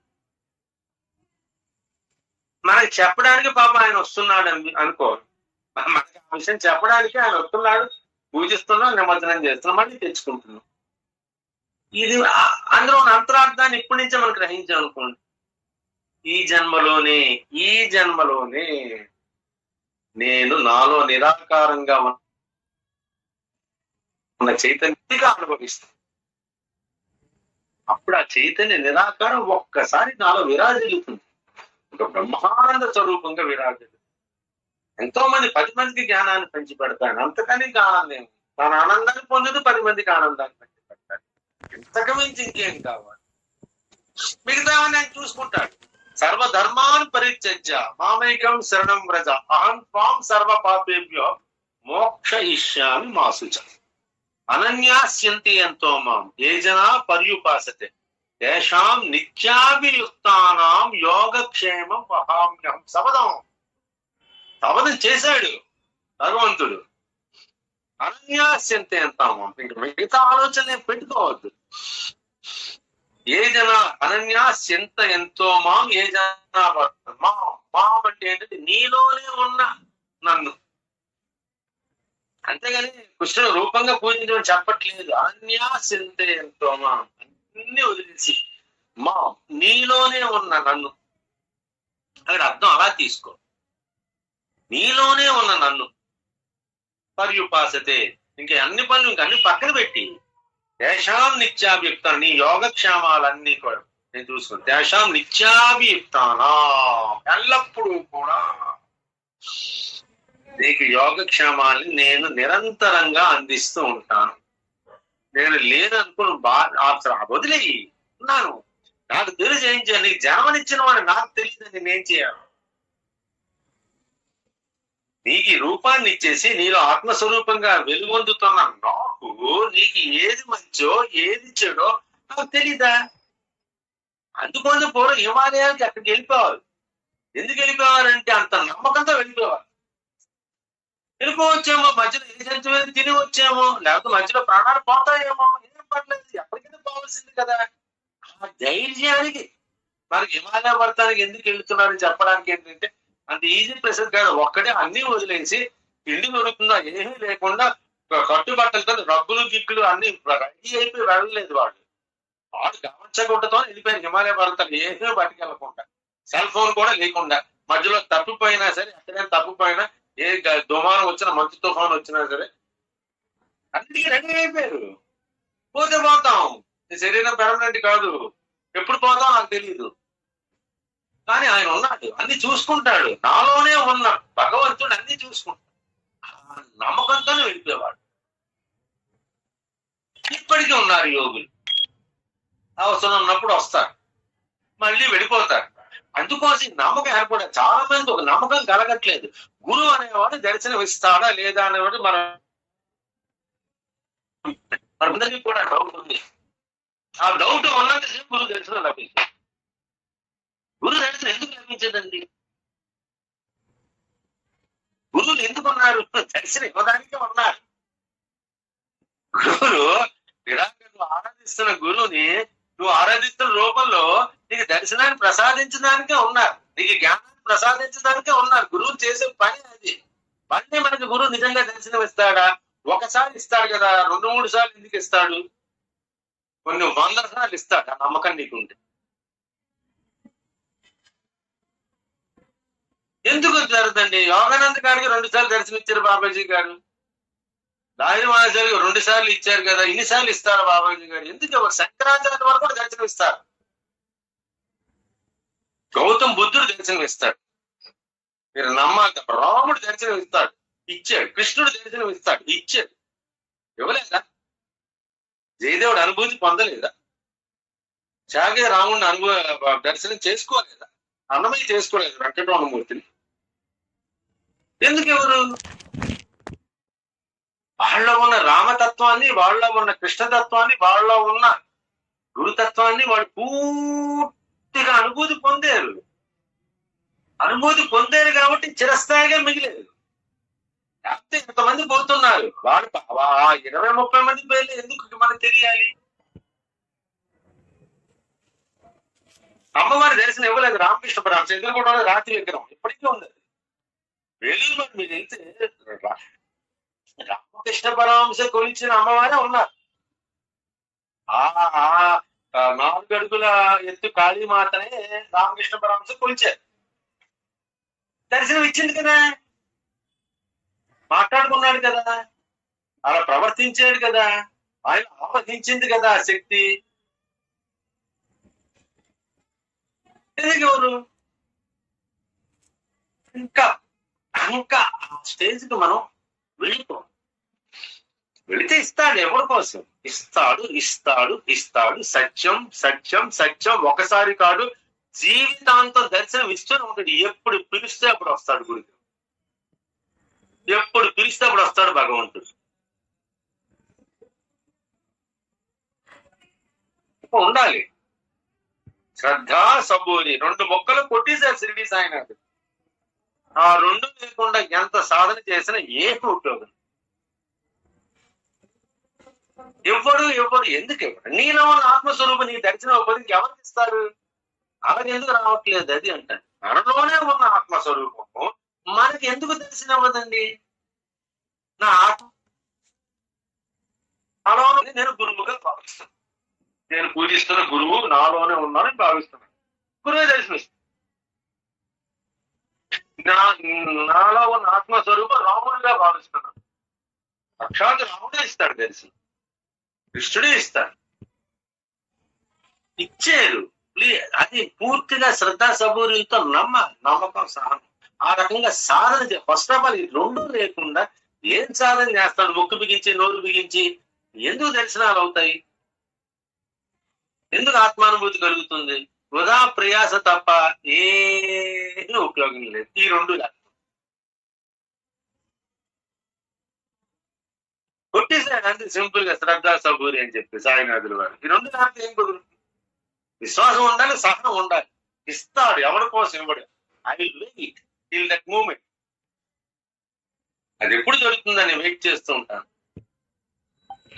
S2: మనకి చెప్పడానికి పాప ఆయన వస్తున్నాడు అనుకో, మనకి ఆ విషయం చెప్పడానికి ఆయన వస్తున్నాడు, పూజిస్తున్నాం, నిమజ్జనం చేస్తున్నాం, మళ్ళీ తెచ్చుకుంటున్నాం. ఇది అందులో ఉన్న అంతరార్థాన్ని ఇప్పటి నుంచే మనం గ్రహించాం అనుకోండి. ఈ జన్మలోనే నేను నాలో నిరాకారంగా ఉన్న చైతన్యంగా అనుభవిస్తాను. అప్పుడు ఆ చైతన్య నిరాకారం ఒక్కసారి నాలో విరాజిల్లుతుంది. ఒక బ్రహ్మానంద స్వరూపంగా విరాజిల్లుతుంది. ఎంతో మంది 10 మందికి జ్ఞానాన్ని పంచి పెడతాను. అంతకని ఇంకా ఆనందం, తన ఆనందాన్ని పొందుతూ 10 మందికి ఆనందాన్ని పంచి పెడతాడు. ఇంతకు మించి ఇంకేం కావాలి? మిగతావన్నీ ఆయన చూసుకుంటాడు. సర్వధర్మాన్ పరిత్యజ్య మామైకం శరణం వ్రజ అహం త్వాం సర్వ పాపేభ్యో మోక్షయిష్యామి మా శుచ అనన్యాస్యంతి ఎంతో మాం ఏ జనా పర్యుపాసతే తేషాం నిత్యాభియుక్తానాం యోగక్షేమం వహామ్యహం. శపథం చేశాడు భగవంతుడు. అనన్యాస్యంతి ఎంతో మాం. ఇంక మిగతా ఆలోచన పెట్టుకోవద్దు. ఏ జన అనన్యాస్యంత ఎంతో మాం ఏ జన మాం అంటే ఏంటంటే నీలోనే ఉన్న నన్ను. అంతేగాని కృష్ణుడు రూపంగా పూజించమని చెప్పట్లేదు. అనన్యాస్యంత ఎంతో మాం అన్ని వదిలేసి మా నీలోనే ఉన్న నన్ను అక్కడ అర్థం అలా తీసుకో. నీలోనే ఉన్న నన్ను పర్యుపాసతే. ఇంకా అన్ని పనులు ఇంకా అన్ని పక్కన పెట్టి దేశాం నిత్యాభియుక్తాన్ని నీ యోగక్షేమాలన్నీ కూడా నేను చూసుకున్నాను. దేశాం నిత్యాభియుక్తానా ఎల్లప్పుడూ కూడా నీకు యోగక్షేమాల్ని నేను నిరంతరంగా అందిస్తూ ఉంటాను. నేను లేదనుకుని వదిలేయి ఉన్నాను. నాకు తెలియజేయించాను. నీకు జన్మనిచ్చిన వాడు నాకు తెలియదని నేనేం చేయాలి? నీకు ఈ రూపాన్ని ఇచ్చేసి నీలో ఆత్మస్వరూపంగా వెలుగొందుతున్న నాకు నీకు ఏది మంచో ఏది చెడో నాకు తెలీదా? అందుకోసం పూర్వం హిమాలయానికి అక్కడికి వెళ్ళిపోవాలి. ఎందుకు వెళ్ళిపోవాలంటే అంత నమ్మకంతో వెళ్ళిపోవాలి. వెళ్ళిపోవచ్చేమో, మధ్యలో ఏ జంతువు తిని వచ్చేమో, లేకపోతే మధ్యలో ప్రాణాలు పోతాయేమో, ఏం పర్లేదు, ఎప్పటికైనా పోవాల్సింది కదా. ఆ ధైర్యానికి మనకి హిమాలయ పర్వతానికి ఎందుకు వెళ్తున్నారని చెప్పడానికి ఏంటంటే అంత ఈజీ ప్రెషర్ కాదు. ఒక్కడే అన్ని వదిలేసి తిండి దొరుకుతుందా ఏమీ లేకుండా కట్టుబట్టలతో రబ్బులు గిక్కులు అన్ని రెడీ అయిపోయి వెళ్ళలేదు. వాడు గమనించకుండాతో వెళ్ళిపోయారు హిమాలయ పర్వతాలు ఏమీ పట్టుకెళ్ళకుండా, సెల్ ఫోన్ కూడా లేకుండా. మధ్యలో తప్పిపోయినా సరే, ఎక్కడైనా తప్పిపోయినా, ఏ దుమానం వచ్చినా, మంచు తుఫాను వచ్చినా సరే అన్నిటికీ రెడీ అయిపోయారు. పోతే పోతాం, శరీరం పెర్మనెంట్ కాదు, ఎప్పుడు పోతాం నాకు తెలియదు. కానీ ఆయన ఉన్నాడు, అన్ని చూసుకుంటాడు. నాలోనే ఉన్న భగవంతుడు అన్ని చూసుకుంటాడు. ఆ నమ్మకంతోనే వెళ్ళిపోయేవాడు. ఇప్పటికీ ఉన్నారు యోగులు. అవసరం ఉన్నప్పుడు వస్తారు, మళ్ళీ వెళ్ళిపోతారు. అందుకోసం నమ్మకం ఏర్పడే చాలా మంది ఒక నమ్మకం కలగట్లేదు. గురువు అనేవాడు దర్శనం ఇస్తాడా లేదా అనేవాడు మనందరికీ కూడా డౌట్ ఉంది. ఆ డౌట్ ఉన్నంతసేపు గురువు దర్శనం లభించింది. గురువు దర్శనం ఎందుకు లభించదండి? గురువులు ఎందుకు ఉన్నారు? దర్శనం ఇవ్వడానికే ఉన్నారు. గురువులు నిరాకరణ ఆరాధిస్తున్న గురువుని నువ్వు ఆరాధిస్తున్న రూపంలో నీకు దర్శనాన్ని ప్రసాదించడానికే ఉన్నారు, నీకు జ్ఞానాన్ని ప్రసాదించడానికే ఉన్నారు. గురువు చేసే పని అది. పని మనకి గురువు నిజంగా దర్శనం ఇస్తాడా? ఒకసారి ఇస్తాడు కదా, 2-3 సార్లు ఎందుకు ఇస్తాడు? కొన్ని 100 సార్లు ఇస్తాడు. ఆ నమ్మకం నీకుంటే. ఎందుకు జరుగుతుంది? యోగానంద గారికి 2 సార్లు దర్శనం ఇచ్చారు బాబాజీ గారు. లాహిరి మహారాజు 2 సార్లు ఇచ్చారు కదా, ఇన్నిసార్లు ఇస్తారు బాబాజీ గారు. ఎందుకు ఎవరు? శంకరాచార్య వారు కూడా దర్శనం ఇస్తారు. గౌతమ్ బుద్ధుడు దర్శనం ఇస్తాడు, మీరు నమ్మాలి. రాముడు దర్శనం ఇస్తాడు, ఇచ్చాడు. కృష్ణుడు దర్శనం ఇస్తాడు, ఇచ్చాడు. ఇవ్వలేదా? జయదేవుడు అనుభూతి పొందలేదా? చాగే రాముడిని దర్శనం చేసుకోలేదా? అన్నమయ్య చేసుకోలేదు వెంకటరమణమూర్తిని. ఎందుకు ఎవరు? వాళ్ళలో ఉన్న రామతత్వాన్ని, వాళ్ళలో ఉన్న కృష్ణతత్వాన్ని, వాళ్ళలో ఉన్న గురుతత్వాన్ని వాళ్ళు పూర్తిగా అనుభూతి పొందారు. అనుభూతి పొందారు కాబట్టి చిరస్థాయిగా మిగిలేదు. లేకపోతే ఇంతమంది పోతున్నారు. వాళ్ళు 20-30 మంది పేర్లు ఎందుకు మనకు తెలియాలి? అమ్మవారి దర్శనం ఇవ్వలేదు రామకృష్ణ పరమహంస. ఎదురుకుండా రాతి విగ్రహం ఇప్పటికీ ఉంది. వేలూరు మీరు వెళ్తే రామకృష్ణ పరమహంస కొలిచిన అమ్మవారే ఉన్నారు. 4 అడుగుల ఎత్తు కాళీమాతనే రామకృష్ణ పరమహంస కొలిచారు. దర్శనం ఇచ్చింది కదా, మాట్లాడుకున్నాడు కదా, అలా ప్రవర్తించాడు కదా, ఆయన ఆపదించింది కదా ఆ శక్తి. ఎవరు? ఇంకా ఆ స్టేజ్ కి మనం వెళితే ఇస్తాడు. ఎవరి కోసం ఇస్తాడు? ఇస్తాడు ఇస్తాడు. సత్యం సత్యం సత్యం. ఒకసారి కాదు, జీవితాంతం దర్శనం ఇస్తూనే ఉంటాడు. ఎప్పుడు పిలిస్తే అప్పుడు వస్తాడు గుడికి, ఎప్పుడు పిలిస్తే అప్పుడు వస్తాడు భగవంతుడు. ఉండాలి శ్రద్ధ, సబూరి. 2 మొక్కలు కొట్టేశారు షిరిడి సాయినాథ్. ఆ 2 లేకుండా ఎంత సాధన చేసినా ఏం ఉపయోగం. ఎవ్వడు ఎందుకు ఇవ్వడు? నీలో ఉన్న ఆత్మస్వరూపం నీకు దర్శనం అవ్వదు, ఎవరికి ఇస్తారు? అలాగే ఎందుకు రావట్లేదు అది అంటాను. మనలోనే ఉన్న ఆత్మస్వరూపము మనకి ఎందుకు దర్శనం అవ్వదండి? నా ఆత్మ నాలోనే నేను గురువుగా భావిస్తాను. నేను పూజిస్తున్న గురువు నాలోనే ఉన్నానని భావిస్తున్నాను. గురువే దర్శనమిస్తాను. నాలో ఉన్న ఆత్మస్వరూపం రాముడిగా భావిస్తున్నాను. సాక్షాత్ రాముడే ఇస్తాడు దర్శనం, కృష్ణుడే ఇస్తాడు. ఇచ్చారు, అది పూర్తిగా శ్రద్ధా సబూరితో నమ్మకం, సహనం. ఆ రకంగా సాధన ఫస్ట్ ఆఫ్ ఆల్ ఈ రెండు లేకుండా ఏం సాధన చేస్తాడు? ముక్కు బిగించి నోరు బిగించి ఎందుకు దర్శనాలు అవుతాయి? ఎందుకు ఆత్మానుభూతి కలుగుతుంది? వృధా ప్రయాస తప్ప ఏమీ ఉపయోగం లేదు. ఈ రెండు కొట్టేసాడు అంతే సింపుల్ గా, శ్రద్ధా సబూరి అని చెప్పి సాయినాథులు వారు. ఈ రెండు దాంట్లో ఏం కుదురుతుంది? విశ్వాసం ఉండాలి, సహనం ఉండాలి. ఇస్తాడు, ఎవరి కోసం ఇవ్వడు. I will wait till that moment. అది ఎప్పుడు దొరుకుతుందని వెయిట్ చేస్తూ ఉంటాను.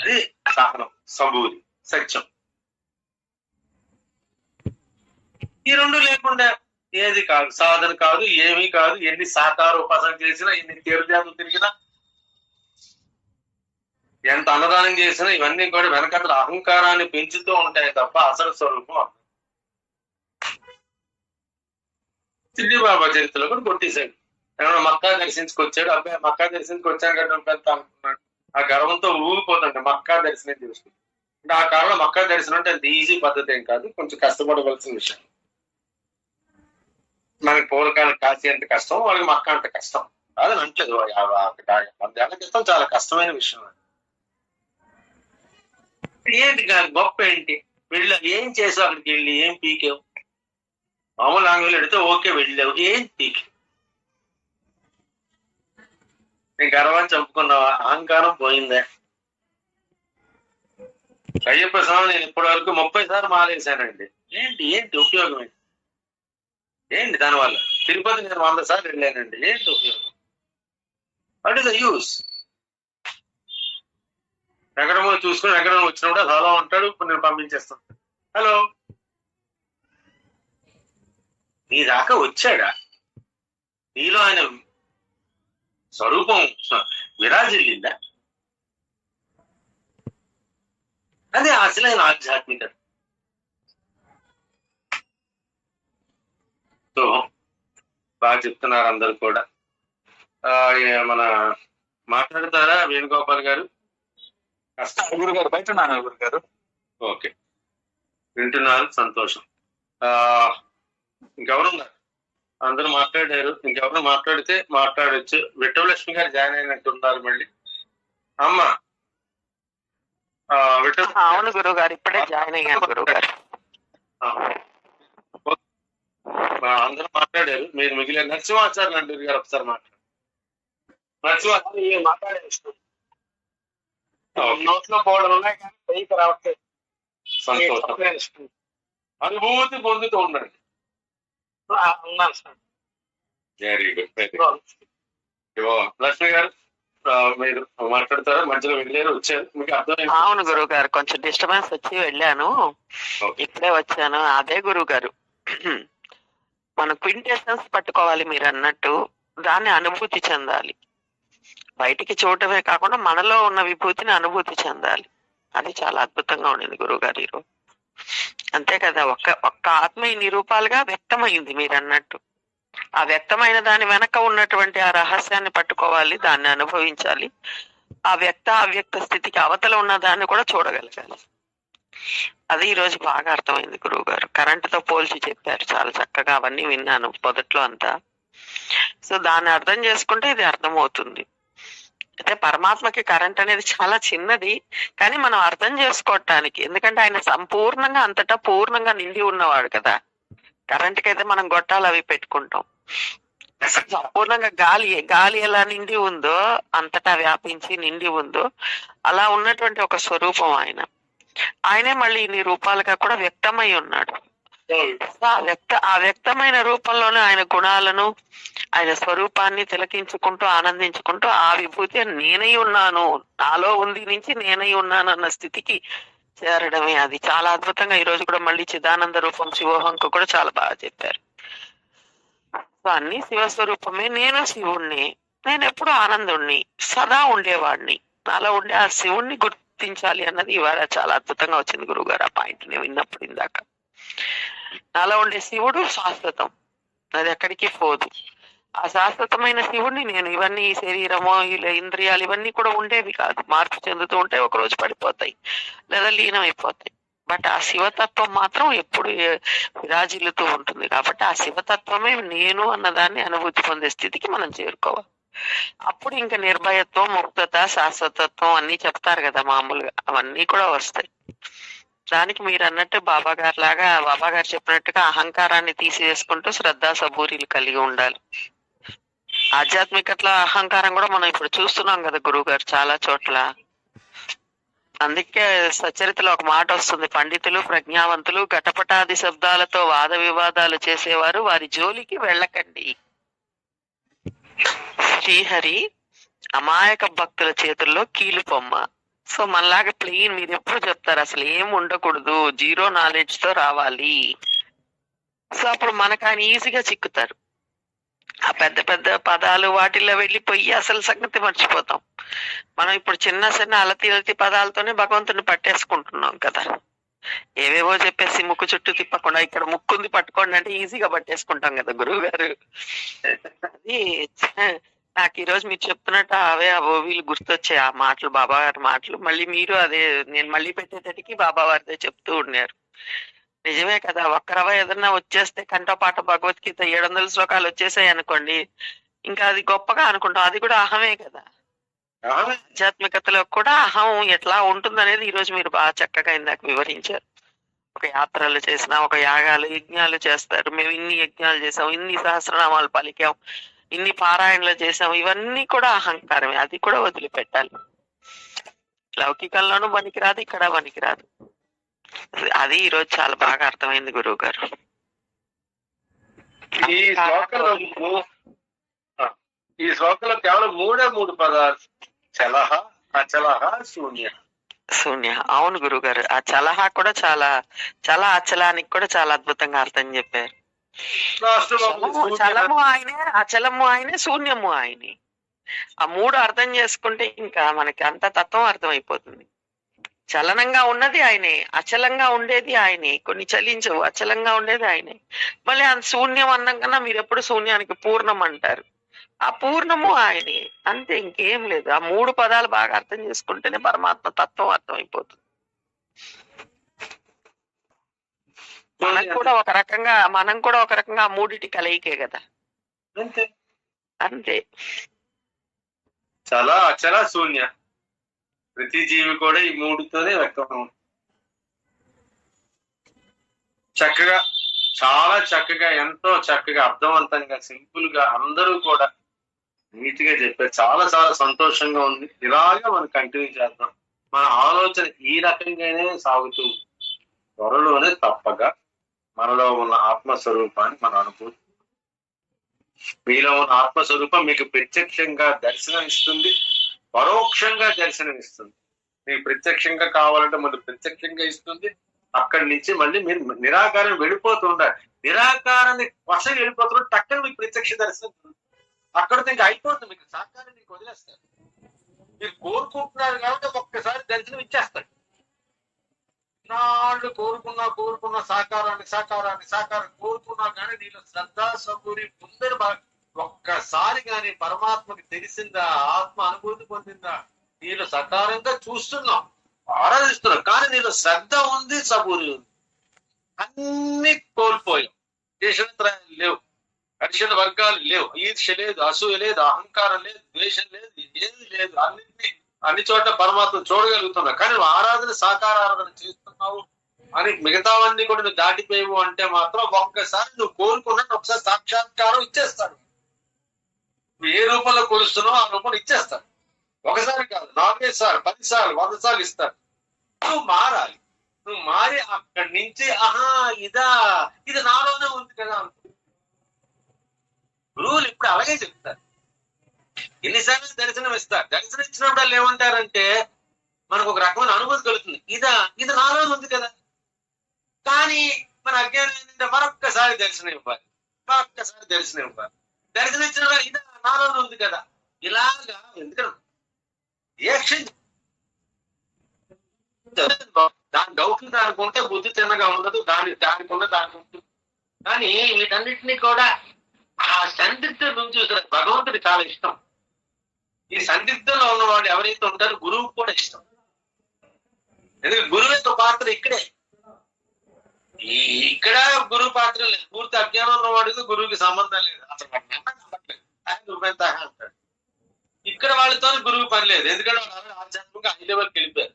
S2: అది సహనం, సబూరి, సత్యం. ఈ రెండు లేకుండా ఏది కాదు, సాధన కాదు, ఏమీ కాదు. ఎన్ని సాకార ఉపాసన చేసినా, ఎన్ని తీర్థయాత్రలు తిరిగినా, ఎంత అన్నదానం చేసినా ఇవన్నీ కూడా వెనకట్ల అహంకారాన్ని పెంచుతూ ఉంటాయి తప్ప అసలు స్వరూపం సిద్ధి బాబా చరిత్రలో కూడా కొట్టేశాడు. ఏమన్నా మక్కా దర్శించుకొచ్చాడు. అబ్బాయి మక్కా దర్శించుకొచ్చాను కదా పెడతా అనుకున్నాడు. ఆ గర్వంతో ఊగిపోతుంటే మక్కా దర్శనం చేసుకుంది. అంటే ఆ కాలంలో మక్కా దర్శనం అంటే అంత ఈజీ పద్ధతి ఏం కాదు, కొంచెం కష్టపడవలసిన విషయం. మనకి పూర్వకాలం కాశీ అంత కష్టం, వాళ్ళకి మక్కా అంత కష్టం కాదని అంటలేదు. 100 ఏళ్ల క్రితం చాలా కష్టమైన విషయం. ఏంటి గొప్ప ఏంటి? వెళ్ళి ఏం చేసావు? అక్కడికి వెళ్ళి ఏం పీకేవు? మామూలు ఆంగ్లంలో ఎడితే ఓకే వెళ్ళావు, ఏం పీకే? నేను గర్వాన్ని చంపుకున్నావా? అహంకారం పోయిందే. అయ్యప్ప స్వామి నేను ఇప్పటి వరకు 30 సార్లు మాలేశానండి. ఏంటి ఉపయోగం? ఏంటి దానివల్ల? తిరుపతి నేను 100 సార్లు వెళ్ళానండి. ఏంటి ఉపయోగం? What is the use? ఎక్కడమో చూసుకుని ఎక్కడమో వచ్చినప్పుడు హలో అంటాడు, ఇప్పుడు నేను పంపించేస్తాను. హలో, నీ దాకా వచ్చాడా? నీలో ఆయన స్వరూపం విరాజిల్లిందా? అదే అసలైన ఆధ్యాత్మికత. సో బాగా చెప్తున్నారు అందరు కూడా. మన మాట్లాడతారా వేణుగోపాల్ గారు?
S7: గురుగారు బయట ఉన్నాను గురుగారు.
S2: ఓకే, వింటున్నారు, సంతోషం. ఇంకెవరున్నారు? అందరూ మాట్లాడారు. ఇంకెవరు మాట్లాడితే మాట్లాడచ్చు. విఠలక్ష్మి గారు జాయిన్ అయినట్టున్నారు మళ్ళీ. అమ్మా
S1: అవును గురువు గారు, ఇప్పుడే జాయిన్ అయ్యాను గురువు గారు.
S2: అందరూ మాట్లాడారు. మీరు మిగిలిన నరసింహాచార్య నండూరి గారు ఒకసారి మాట్లాడారు. నరసింహాచార్య మాట్లాడారు.
S7: నోట్లో పోవడం ఉన్నాయి కానీ పైకి రావట్లేదు.
S2: సంతోషం. అనుభూతి పొందుతూ ఉండండి.
S7: ఉన్నాను sir.
S2: Very good, very good. Lakshmi గారు మీరు మాట్లాడతారా? మధ్యలో వెళ్ళారు, వచ్చారు, మీకు అర్థమైంది?
S1: అవును గురువు గారు, కొంచెం డిస్టర్బెన్స్ వచ్చి వెళ్ళాను, ఇప్పుడే వచ్చాను. అదే గురువు గారు, మన క్వింటెసెన్స్ పట్టుకోవాలి మీరు అన్నట్టు. దాన్ని అనుభూతి చెందాలి. బయటికి చూడటమే కాకుండా మనలో ఉన్న విభూతిని అనుభూతి చెందాలి. అది చాలా అద్భుతంగా ఉండింది గురువు గారు ఈరోజు. అంతే కదా, ఒక్క ఆత్మ ఇన్ని రూపాలుగా వ్యక్తమైంది మీరు అన్నట్టు. ఆ వ్యక్తమైన దాని వెనక ఉన్నటువంటి ఆ రహస్యాన్ని పట్టుకోవాలి, దాన్ని అనుభవించాలి. ఆ అవ్యక్త స్థితికి అవతల ఉన్న దాన్ని కూడా చూడగలగాలి. అది ఈ రోజు బాగా అర్థమైంది గురువు గారు. కరెంటుతో పోల్చి చెప్పారు, చాలా చక్కగా. అవన్నీ విన్నాను మొదట్లో అంతా. సో దాన్ని అర్థం చేసుకుంటే ఇది అర్థమవుతుంది. అయితే పరమాత్మకి కరెంట్ అనేది చాలా చిన్నది, కానీ మనం అర్థం చేసుకోవటానికి, ఎందుకంటే ఆయన సంపూర్ణంగా అంతటా పూర్ణంగా నిండి ఉన్నవాడు కదా. కరెంట్కి అయితే మనం గొట్టాలు అవి పెట్టుకుంటాం. సంపూర్ణంగా గాలి ఎలా నిండి ఉందో, అంతటా వ్యాపించి నిండి ఉందో, అలా ఉన్నటువంటి ఒక స్వరూపం ఆయనే మళ్ళీ ఇన్ని రూపాలుగా కూడా వ్యక్తమై ఉన్నాడు. ఆ వ్యక్తమైన రూపంలోనే ఆయన గుణాలను, ఆయన స్వరూపాన్ని తిలకించుకుంటూ ఆనందించుకుంటూ ఆ విభూతి నేనై ఉన్నాను, నాలో ఉంది నుంచి నేనై ఉన్నాను అన్న స్థితికి చేరడమే. అది చాలా అద్భుతంగా ఈ రోజు కూడా మళ్ళీ చిదానంద రూపం శివోహంకు కూడా చాలా బాగా చెప్పారు. సో అన్ని శివస్వరూపమే, నేను శివుణ్ణి, నేను ఎప్పుడు ఆనందుణ్ణి, సదా ఉండేవాడిని, నాలో ఉండే ఆ శివుణ్ణి గుర్తించాలి అన్నది ఇవాళ చాలా అద్భుతంగా వచ్చింది గురువుగారు. ఆ పాయింట్ నేను విన్నప్పుడు ఇందాక. నాలో ఉండే శివుడు శాశ్వతం, అది ఎక్కడికి పోదు. ఆ శాశ్వతమైన శివుణ్ణి నేను, ఇవన్నీ ఈ శరీరము ఇలా ఇంద్రియాలు ఇవన్నీ కూడా ఉండేవి కాదు, మార్పు చెందుతూ ఉంటాయి, ఒక రోజు పడిపోతాయి లేదా లీనం అయిపోతాయి. బట్ ఆ శివతత్వం మాత్రం ఎప్పుడు విరాజిల్లుతూ ఉంటుంది. కాబట్టి ఆ శివతత్వమే నేను అన్నదాన్ని అనుభూతి పొందే స్థితికి మనం చేరుకోవాలి. అప్పుడు ఇంకా నిర్భయత్వం, ముక్తత, శాశ్వతత్వం అన్ని చెప్తారు కదా మామూలుగా, అవన్నీ కూడా వస్తాయి. దానికి మీరు అన్నట్టు బాబా గారు లాగా, బాబా గారు చెప్పినట్టుగా అహంకారాన్ని తీసివేసుకుంటూ శ్రద్ధా సబూరీలు కలిగి ఉండాలి. ఆధ్యాత్మికతలో అహంకారం కూడా మనం ఇప్పుడు చూస్తున్నాం కదా గురువు గారు చాలా చోట్ల. అందుకే సచరితలో ఒక మాట వస్తుంది, పండితులు ప్రజ్ఞావంతులు ఘటపటాది శబ్దాలతో వాద వివాదాలు చేసేవారు వారి జోలికి వెళ్ళకండి. శ్రీహరి అమాయక భక్తుల చేతుల్లో కీలు పొమ్మ. సో మనలాగా ప్లెయిన్ మీరు ఎప్పుడు చెప్తారు అసలు ఏం ఉండకూడదు, జీరో నాలెడ్జ్ తో రావాలి. సో అప్పుడు మనకు ఆయన ఈజీగా చిక్కుతారు. ఆ పెద్ద పెద్ద పదాలు వాటిల్లో వెళ్ళిపోయి అసలు సంగతి మర్చిపోతాం. మనం ఇప్పుడు చిన్న చిన్న అలతి పదాలతోనే భగవంతుని పట్టేసుకుంటున్నాం కదా. ఏవేవో చెప్పేసి ముక్కు చుట్టూ తిప్పకుండా ఇక్కడ ముక్కుంది పట్టుకోండి అంటే ఈజీగా పట్టేసుకుంటాం కదా గురువు గారు. అది నాకు ఈ రోజు మీరు చెప్తున్నట్టు అవే వీళ్ళు గుర్తొచ్చాయి ఆ మాటలు, బాబా గారి మాటలు. మళ్ళీ మీరు అదే నేను మళ్ళీ పెట్టేటట్టుకి బాబా వారిదే చెప్తూ ఉన్నారు. నిజమే కదా, ఒక్కరవ ఏదన్నా వచ్చేస్తే కంటో పాట భగవద్గీత 700 శ్లోకాలు వచ్చేసాయి అనుకోండి, ఇంకా అది గొప్పగా అనుకుంటాం. అది కూడా అహమే కదా. ఆధ్యాత్మికతలో కూడా అహం ఎట్లా ఉంటుందనేది ఈ రోజు మీరు బాగా చక్కగా ఇందాక వివరించారు. ఒక యాత్రలు చేసినా, ఒక యాగాలు యజ్ఞాలు చేస్తారు. మేము ఇన్ని యజ్ఞాలు చేసాం, ఇన్ని సహస్రనామాలు పలికాం, ఇన్ని పారాయణలు చేసాం, ఇవన్నీ కూడా అహంకారమే. అది కూడా వదిలిపెట్టాలి. లౌకికంలోనూ పనికిరాదు, ఇక్కడ పనికిరాదు. అది ఈ రోజు చాలా బాగా అర్థమైంది గురువు గారు.
S2: ఈ శ్లోకంలో కేవలం మూడు పదాలు, చలహ, అచలహ, శూన్య.
S1: శూన్య, అవును గురువు గారు. ఆ చలహ కూడా చాలా అచలానికి కూడా చాలా అద్భుతంగా అర్థం చెప్పారు. చలము ఆయనే, అచలము ఆయనే, శూన్యము ఆయనే. ఆ మూడు అర్థం చేసుకుంటే ఇంకా మనకి అంత తత్వం అర్థమైపోతుంది. చలనంగా ఉన్నది ఆయనే, అచలంగా ఉండేది ఆయనే, కొన్ని చలించవు, అచలంగా ఉండేది ఆయనే. మళ్ళీ ఆ శూన్యం అన్నం కన్నా మీరు ఎప్పుడు శూన్యానికి పూర్ణం అంటారు, ఆ పూర్ణము ఆయనే. అంతే, ఇంకేం లేదు. ఆ మూడు పదాలు బాగా అర్థం చేసుకుంటేనే పరమాత్మ తత్వం అర్థమైపోతుంది. మనం కూడా ఒక రకంగా ఆ మూడిటి కలయికే కదా. అంతే.
S2: చాలా అచల శూన్య, ప్రతి జీవి కూడా ఈ మూడుతోనే వ్యక్తం. చక్కగా, చాలా చక్కగా, ఎంతో చక్కగా, అర్థవంతంగా, సింపుల్ గా అందరూ కూడా నీట్ గా చెప్పారు. చాలా చాలా సంతోషంగా ఉంది. ఇలాగా మనం కంటిన్యూ చేద్దాం. మన ఆలోచన ఈ రకంగానే సాగుతూ త్వరలోనే తప్పగా మనలో ఉన్న ఆత్మస్వరూపాన్ని మన అనుభూతి, మీలో ఉన్న ఆత్మస్వరూపం మీకు ప్రత్యక్షంగా దర్శనం ఇస్తుంది, పరోక్షంగా దర్శనం ఇస్తుంది. మీకు ప్రత్యక్షంగా కావాలంటే మళ్ళీ ప్రత్యక్షంగా ఇస్తుంది. అక్కడి నుంచి మళ్ళీ మీరు నిరాకారం వెళ్ళిపోతుండాలి. నిరాకారాన్ని వశం వెళ్ళిపోతున్నారు, టక్కన మీకు ప్రత్యక్ష దర్శనం అక్కడితో ఇంకా అయిపోతుంది. మీకు సాకారం మీకు వదిలేస్తారు. మీరు కోరుకుంటున్నారు కాబట్టి ఒక్కసారి దర్శనం ఇచ్చేస్తాడు. నాళ్ళు కోరుకున్నా సాకారం కోరుకున్నా కానీ నీలో శ్రద్ధా సబూరి ముందర ఒక్కసారి కానీ పరమాత్మకి తెలిసిందా, ఆత్మ అనుభూతి పొందిందా, నీలో సకారంగా చూస్తున్నాం, ఆరాధిస్తున్నాం, కానీ నీలో శ్రద్ధ ఉంది, సబూరి ఉంది. అన్ని కోల్పోయాం. దేశమిత్రాలు లేవు, కర్షణ వర్గాలు లేవు, ఈర్ష్య లేదు, అసూయ లేదు, అహంకారం లేదు, ద్వేషం లేదు, ఏది లేదు. అన్ని చోట్ల పరమాత్మ చూడగలుగుతున్నావు, కానీ నువ్వు ఆరాధన సాకార ఆరాధన చేస్తున్నావు అని మిగతావన్నీ కూడా నువ్వు దాటిపోయావు అంటే మాత్రం ఒక్కసారి నువ్వు కోరుకున్నట్టు ఒకసారి సాక్షాత్కారం ఇచ్చేస్తాడు. నువ్వు ఏ రూపంలో కొలుస్తున్నావు ఆ రూపంలో ఇచ్చేస్తాడు. ఒకసారి కాదు, 4 సార్లు, 10 సార్లు, 100 సార్లు ఇస్తాడు. నువ్వు మారాలి. నువ్వు మారి అక్కడి నుంచి ఇది నాలోనే ఉంది కదా. గురువులు ఇప్పుడు కూడా అలాగే చెప్తారు. ఎన్నిసార్లు దర్శనం ఇస్తారు, దర్శనం ఇచ్చినప్పుడు వాళ్ళు ఏమంటారంటే మనకు ఒక రకమైన అనుభూతి కలుగుతుంది, ఇది నాలో ఉంది కదా. కానీ మన అజ్ఞానం ఏంటంటే మరొక్కసారి దర్శనం ఇవ్వాలి, దర్శనం ఇచ్చిన ఇది నాలో ఉంది కదా. ఇలాగా ఎందుకంటే రియాక్షన్ దాని డౌట్లు దానికి ఉంటే బుద్ధి చిన్నగా ఉండదు, దానికి ఉన్న దానికి ఉంటుంది. కానీ వీటన్నిటినీ కూడా ఆ సందిగ్ధం నుంచి చూసిన భగవంతుడి చాలా ఇష్టం. ఈ సందిగ్ధంలో ఉన్నవాడు ఎవరైతే ఉంటారో గురువుకు కూడా ఇష్టం. ఎందుకంటే గురువు యొక్క పాత్ర ఇక్కడే, ఇక్కడ గురువు పాత్ర లేదు. పూర్తి అజ్ఞానం ఉన్నవాడికి గురువుకి సంబంధం లేదు, అసలు ఆయన అంటాడు. ఇక్కడ వాళ్ళతో గురువు పని లేదు, ఎందుకంటే వాళ్ళు ఆధ్యాత్మికంగా హై లెవెల్కి వెళ్ళిపోయారు.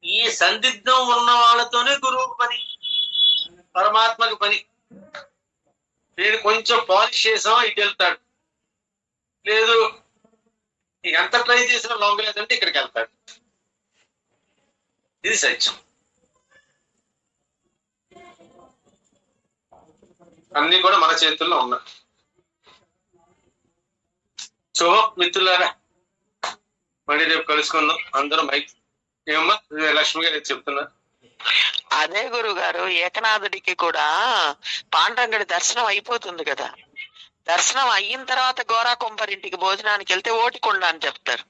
S2: ఈ సందిగ్ధం ఉన్న వాళ్ళతోనే గురువుకి పని, పరమాత్మకి పని. నేను కొంచెం పాలిష్ చేసాం ఇటు వెళ్తాడు, లేదు ఎంత ట్రై చేసినా లొంగలేదంటే ఇక్కడికి వెళ్తాడు. ఇది సత్యం. అన్ని కూడా మన చేతుల్లో ఉన్నాయి. సో మిత్రులారా, మళ్ళీ రేపు కలుసుకుందాం అందరం. మైక్ ఏమమ్మా లక్ష్మి గారు చెప్తున్నారు?
S1: అదే గురువు గారు, ఏకనాథుడికి కూడా పాండురంగడి దర్శనం అయిపోతుంది కదా. దర్శనం అయిన తర్వాత గోరా కొంపరింటికి భోజనానికి వెళ్తే ఓటికొండ అని చెప్తారు.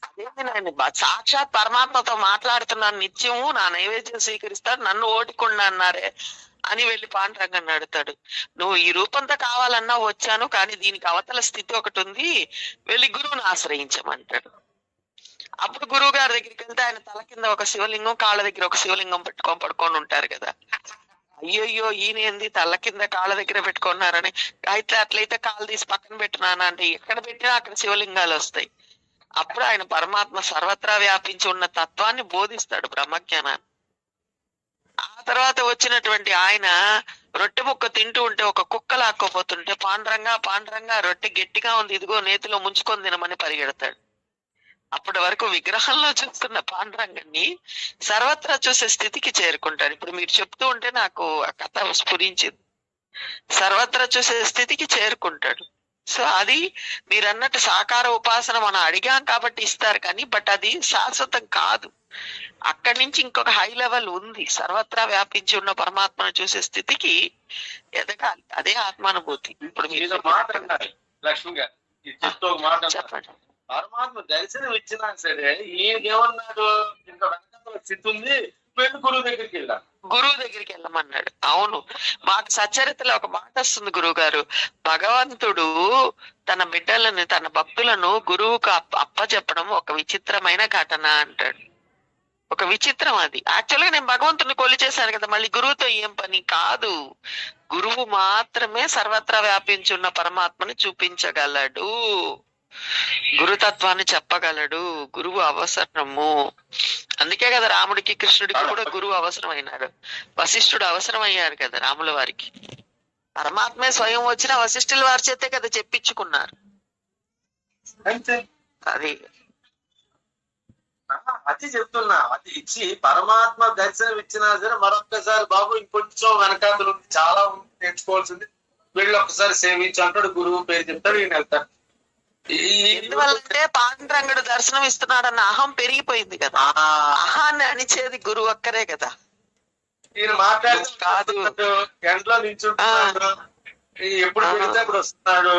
S1: అదేంటి నేను సాక్షాత్ పరమాత్మతో మాట్లాడుతున్నాను, నిత్యము నా నైవేద్యం స్వీకరిస్తాడు, నన్ను ఓటికొండ అన్నారే అని వెళ్ళి పాండురంగన్ని అడుగుతాడు. నువ్వు ఈ రూపంతో కావాలన్నా వచ్చాను, కానీ దీనికి అవతల స్థితి ఒకటి ఉంది, వెళ్ళి గురువుని ఆశ్రయించమంటాడు. అప్పుడు గురువు గారి దగ్గరికి వెళ్తే ఆయన తల కింద ఒక శివలింగం, కాళ్ళ దగ్గర ఒక శివలింగం పెట్టుకొని పడుకొని ఉంటారు కదా. అయ్యయ్యో ఈయనేంది తల్ల కింద కాళ్ళ దగ్గర పెట్టుకున్నారని, అయితే అట్లయితే కాళ్ళు తీసి పక్కన పెట్టినానా అంటే ఎక్కడ పెట్టినా అక్కడ శివలింగాలు వస్తాయి. అప్పుడు ఆయన పరమాత్మ సర్వత్రా వ్యాపించి ఉన్న తత్వాన్ని బోధిస్తాడు, బ్రహ్మజ్ఞానాన్ని. ఆ తర్వాత వచ్చినటువంటి ఆయన రొట్టె ముక్క తింటూ ఉంటే ఒక కుక్క లాక్కోపోతుంటే పాండురంగా రొట్టె గట్టిగా ఉంది, ఇదిగో నేతిలో ముంచుకొని తినమని పరిగెడతాడు. అప్పటి వరకు విగ్రహంలో చూస్తున్న పాండురంగాన్ని సర్వత్రా చూసే స్థితికి చేరుకుంటాడు. ఇప్పుడు మీరు చెప్తూ ఉంటే నాకు ఆ కథ స్ఫురించింది. సర్వత్రా చూసే స్థితికి చేరుకుంటాడు. సో అది మీరు అన్నట్టు సాకార ఉపాసన మనం అడిగాం కాబట్టి ఇస్తారు, కానీ బట్ అది శాశ్వతం కాదు. అక్కడి నుంచి ఇంకొక హై లెవెల్ ఉంది, సర్వత్రా వ్యాపించి ఉన్న పరమాత్మను చూసే స్థితికి ఎదగాలి. అదే ఆత్మానుభూతి. ఇప్పుడు మీరు
S2: మాట అన్నారు లక్ష్మి గారు, చెప్తూ ఒక మాట
S1: చెప్పండి.
S2: పరమాత్మ దర్శనం ఇచ్చినా సరే ఈయనకేమన్నాడు, ఇంకా వెనకాల స్థితి ఉంది, వెళ్ళి గురువు దగ్గరికి వెళ్ళాను,
S1: గురువు దగ్గరికి వెళ్ళమన్నాడు. అవును, మాకు సచ్చరితలో ఒక మాట వస్తుంది గురువు గారు, భగవంతుడు తన బిడ్డలను తన భక్తులను గురువుకు అప్పచెప్పడం ఒక విచిత్రమైన ఘటన అంటాడు. ఒక విచిత్రం అది. యాక్చువల్గా నేను భగవంతుని కొలి చేశాను కదా, మళ్ళీ గురువుతో ఏం పని కాదు. గురువు మాత్రమే సర్వత్రా వ్యాపించున్న పరమాత్మని చూపించగలడు, గురుతత్వాన్ని చెప్పగలడు. గురువు అవసరము. అందుకే కదా రాముడికి కృష్ణుడికి కూడా గురువు అవసరమైనాడు, వశిష్ఠుడు అవసరం అయ్యాడు కదా రాముల వారికి. పరమాత్మే స్వయం వచ్చిన వశిష్ఠుల వారి చేతే కదా చెప్పించుకున్నారు.
S2: అంతే.
S1: అది
S2: చెప్తున్నా, అది ఇచ్చి పరమాత్మ దర్శనం ఇచ్చినా సరే మరొక్కసారి బాబు ఇంకొంచెం వెనకాతలు ఉంది, చాలా నేర్చుకోవాల్సింది, వీళ్ళు ఒక్కసారి సేవించి అంటాడు, గురువు పేరు చెప్తాడు, ఈయన వెళ్తాడు.
S1: ఎందువల్లంటే పాండురంగుడు దర్శనం ఇస్తున్నాడన్న అహం పెరిగిపోయింది కదా. అహాన్ని అణిచేది గురువు ఒక్కరే కదా.
S2: ఈయన మాట్లాడుతూ ఎండలో నిల్చుంటున్నాడు, ఎప్పుడు పెడితే అప్పుడు వస్తున్నాడు.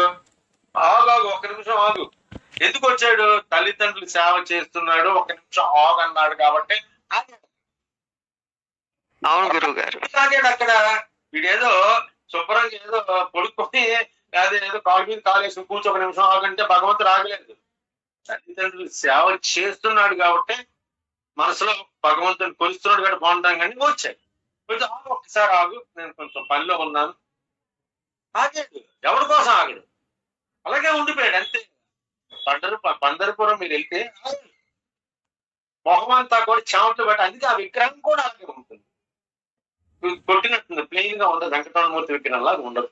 S2: ఆగు ఒక్క నిమిషం ఆగు, ఎందుకు వచ్చాడు, తల్లిదండ్రులు సేవ చేస్తున్నాడు, ఒక నిమిషం ఆగు అన్నాడు కాబట్టి
S1: అవును గురువు గారు
S2: ఆగాడు. అక్కడ వీడేదో శుభ్రంగా ఏదో పడుకొని ఏదో కాలు మీద కాలేసి కూర్చో ఒక నిమిషం ఆగంటే భగవంతుడు ఆగలేదు. తల్లిదండ్రులు సేవ చేస్తున్నాడు కాబట్టి మనసులో భగవంతుని కొలుస్తున్నాడు కాబట్టి బాగుంటాం, కానీ వచ్చాడు. కొంచెం ఆగు, ఒక్కసారి ఆగు, నేను కొంచెం పనిలో ఉన్నాను. ఆగాడు, ఎవరి కోసం ఆగాడు, అలాగే ఉండిపోయాడు అంతే. పండరిపురం మీరు వెళ్తే మొహమంతా కూడా చెమటలు పెట్టి, అందుకే ఆ విగ్రహం కూడా అలాగే ఉంటుంది, కొట్టినట్టుంది, ప్లెయిన్ గా ఉండదు, వెంకటరమణమూర్తి విగ్రహంలాగా ఉండదు.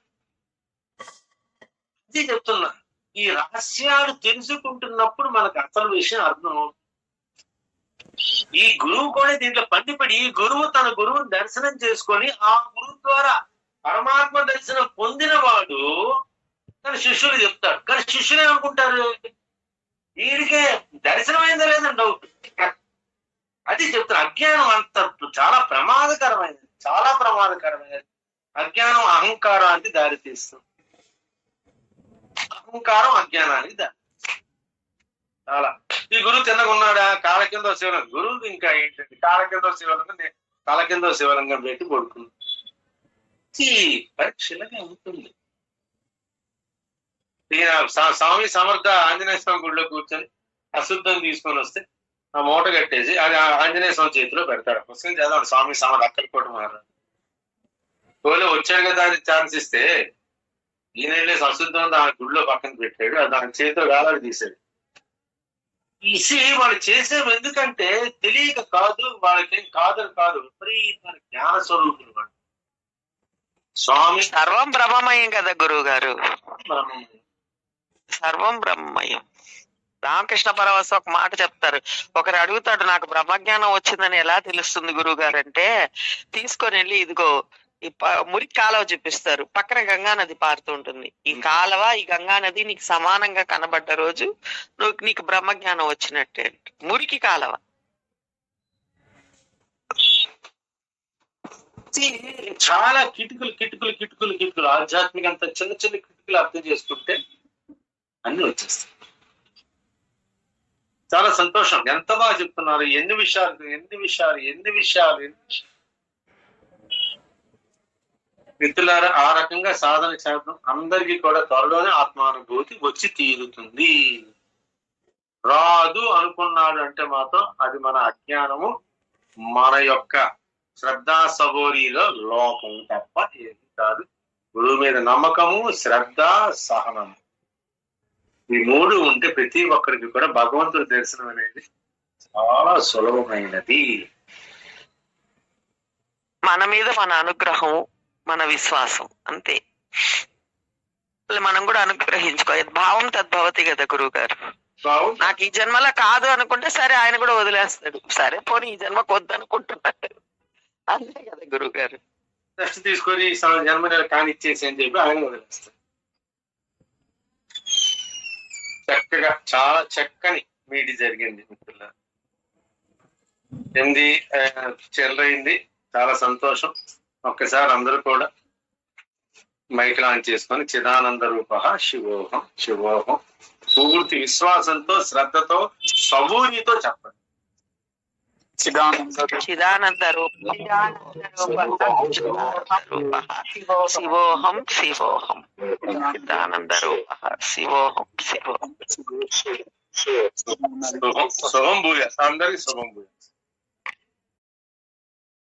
S2: అది చెప్తున్నా, ఈ రహస్యాలు తెలుసుకుంటున్నప్పుడు మనకు అసలు విషయం అర్థం. ఈ గురువు కూడా దీంట్లో పండిపడి, ఈ గురువు తన గురువుని దర్శనం చేసుకొని ఆ గురువు ద్వారా పరమాత్మ దర్శనం పొందిన వాడు తన అని శిష్యులు చెప్తాడు. కానీ శిష్యులు ఏమనుకుంటారు, వీడికే దర్శనమైందా లేదని డౌట్. అది చెప్తారు. అజ్ఞానం అంత చాలా ప్రమాదకరమైనది, చాలా ప్రమాదకరమైనది. అజ్ఞానం అహంకారానికి దారితీస్తుంది. అహంకారం అజ్ఞానానికి దారి. చాలా ఈ గురువు తిన్నగున్నాడా, కాళ్ళ కింద శివలింగం. గురువు ఇంకా ఏంటంటే కాళ్ళ కింద శివలింగం, తల కింద శివలింగం పెట్టి పడుకుంది. పరీక్షలకి ఉంటుంది. స్వామి సమర్థ ఆంజనేయ స్వామి గుడిలో కూర్చొని అశుద్ధం తీసుకొని వస్తే ఆ మూట కట్టేసి అది ఆంజనేయ స్వామి చేతిలో పెడతాడు. పుస్తకం చదవండి, స్వామి సమర్థ అక్కడికోట మారాడు. కోలే వచ్చాడు కదా అని ఛాన్స్ ఇస్తే ఈయన వెళ్ళేసి అశుద్ధం దాని గుడిలో పక్కన పెట్టాడు. అది దాని చేతిలో వేలాడి తీసాడు. ఇసి వాళ్ళు చేసేవి ఎందుకంటే తెలియక కాదు, వాళ్ళకేం కాదని కాదు, విపరీతమైన జ్ఞాన స్వరూపులు వాళ్ళు. స్వామి
S1: సర్వం బ్రహ్మమయం కదా గురువు గారు,
S2: బ్రహ్మమయం.
S1: సర్వం బ్రహ్మమయం. రామకృష్ణ పరమహంస ఒక మాట చెప్తారు. ఒకరు అడుగుతాడు, నాకు బ్రహ్మజ్ఞానం వచ్చిందని ఎలా తెలుస్తుంది గురువు గారు అంటే, తీసుకొని వెళ్ళి ఇదిగో ఈ మురికి కాలువ చూపిస్తారు, పక్కన గంగా నది పారుతూ ఉంటుంది. ఈ కాలువ ఈ గంగా నది నీకు సమానంగా కనబడ్డ రోజు నీకు బ్రహ్మజ్ఞానం వచ్చినట్టే. మురికి కాలువ.
S2: చాలా కిటుకులు ఆధ్యాత్మిక అంత చిన్న చిన్న కిటుకులు అర్థం చేసుకుంటే అన్ని వచ్చేస్తాయి. చాలా సంతోషం. ఎంత బాగా చెప్తున్నారు. ఎన్ని విషయాలు. మిత్రులారా, ఆ రకంగా సాధన చేద్దాం. అందరికీ కూడా త్వరలోనే ఆత్మానుభూతి వచ్చి తీరుతుంది. రాదు అనుకున్నాడు అంటే మాత్రం అది మన అజ్ఞానము, మన యొక్క శ్రద్ధా సబోరీలో లోపం తప్ప ఏది కాదు. గురువు మీద నమ్మకము, శ్రద్ధ, సహనము, ఈ మూడు ఉంటే ప్రతి ఒక్కరికి కూడా భగవంతుడి దర్శనం అనేది చాలా సులభమైనది.
S1: మన మీద మన అనుగ్రహం, మన విశ్వాసం, అంతే. మనం కూడా అనుగ్రహించుకో. భావం తద్భవతి కదా గురువు గారు. నాకు ఈ జన్మలో కాదు అనుకుంటే సరే, ఆయన కూడా వదిలేస్తాడు. సరే పోనీ ఈ జన్మకు వద్దు అనుకుంటున్నాడు, అంతే కదా గురువు గారు.
S2: రెస్ట్ తీసుకొని జన్మ కానిచ్చేసి అని చెప్పి ఆయన వదిలేస్తాడు. చక్కగా చాలా చక్కని మీటి జరిగింది మిత్రుల. 8 చెల్లరైంది. చాలా సంతోషం. ఒక్కసారి అందరూ కూడా మైక్ లాంచ్ చేసుకొని చిదానంద రూప శివోహం శివోహం పూర్తి విశ్వాసంతో, శ్రద్ధతో, సబూరితో చెప్పండి.
S1: చిదానంద రూప శివోహం శివోహం చిదానంద రూప శివోహం శివోహం.
S2: శుభం భూయ. అందరికి శుభం భూయ.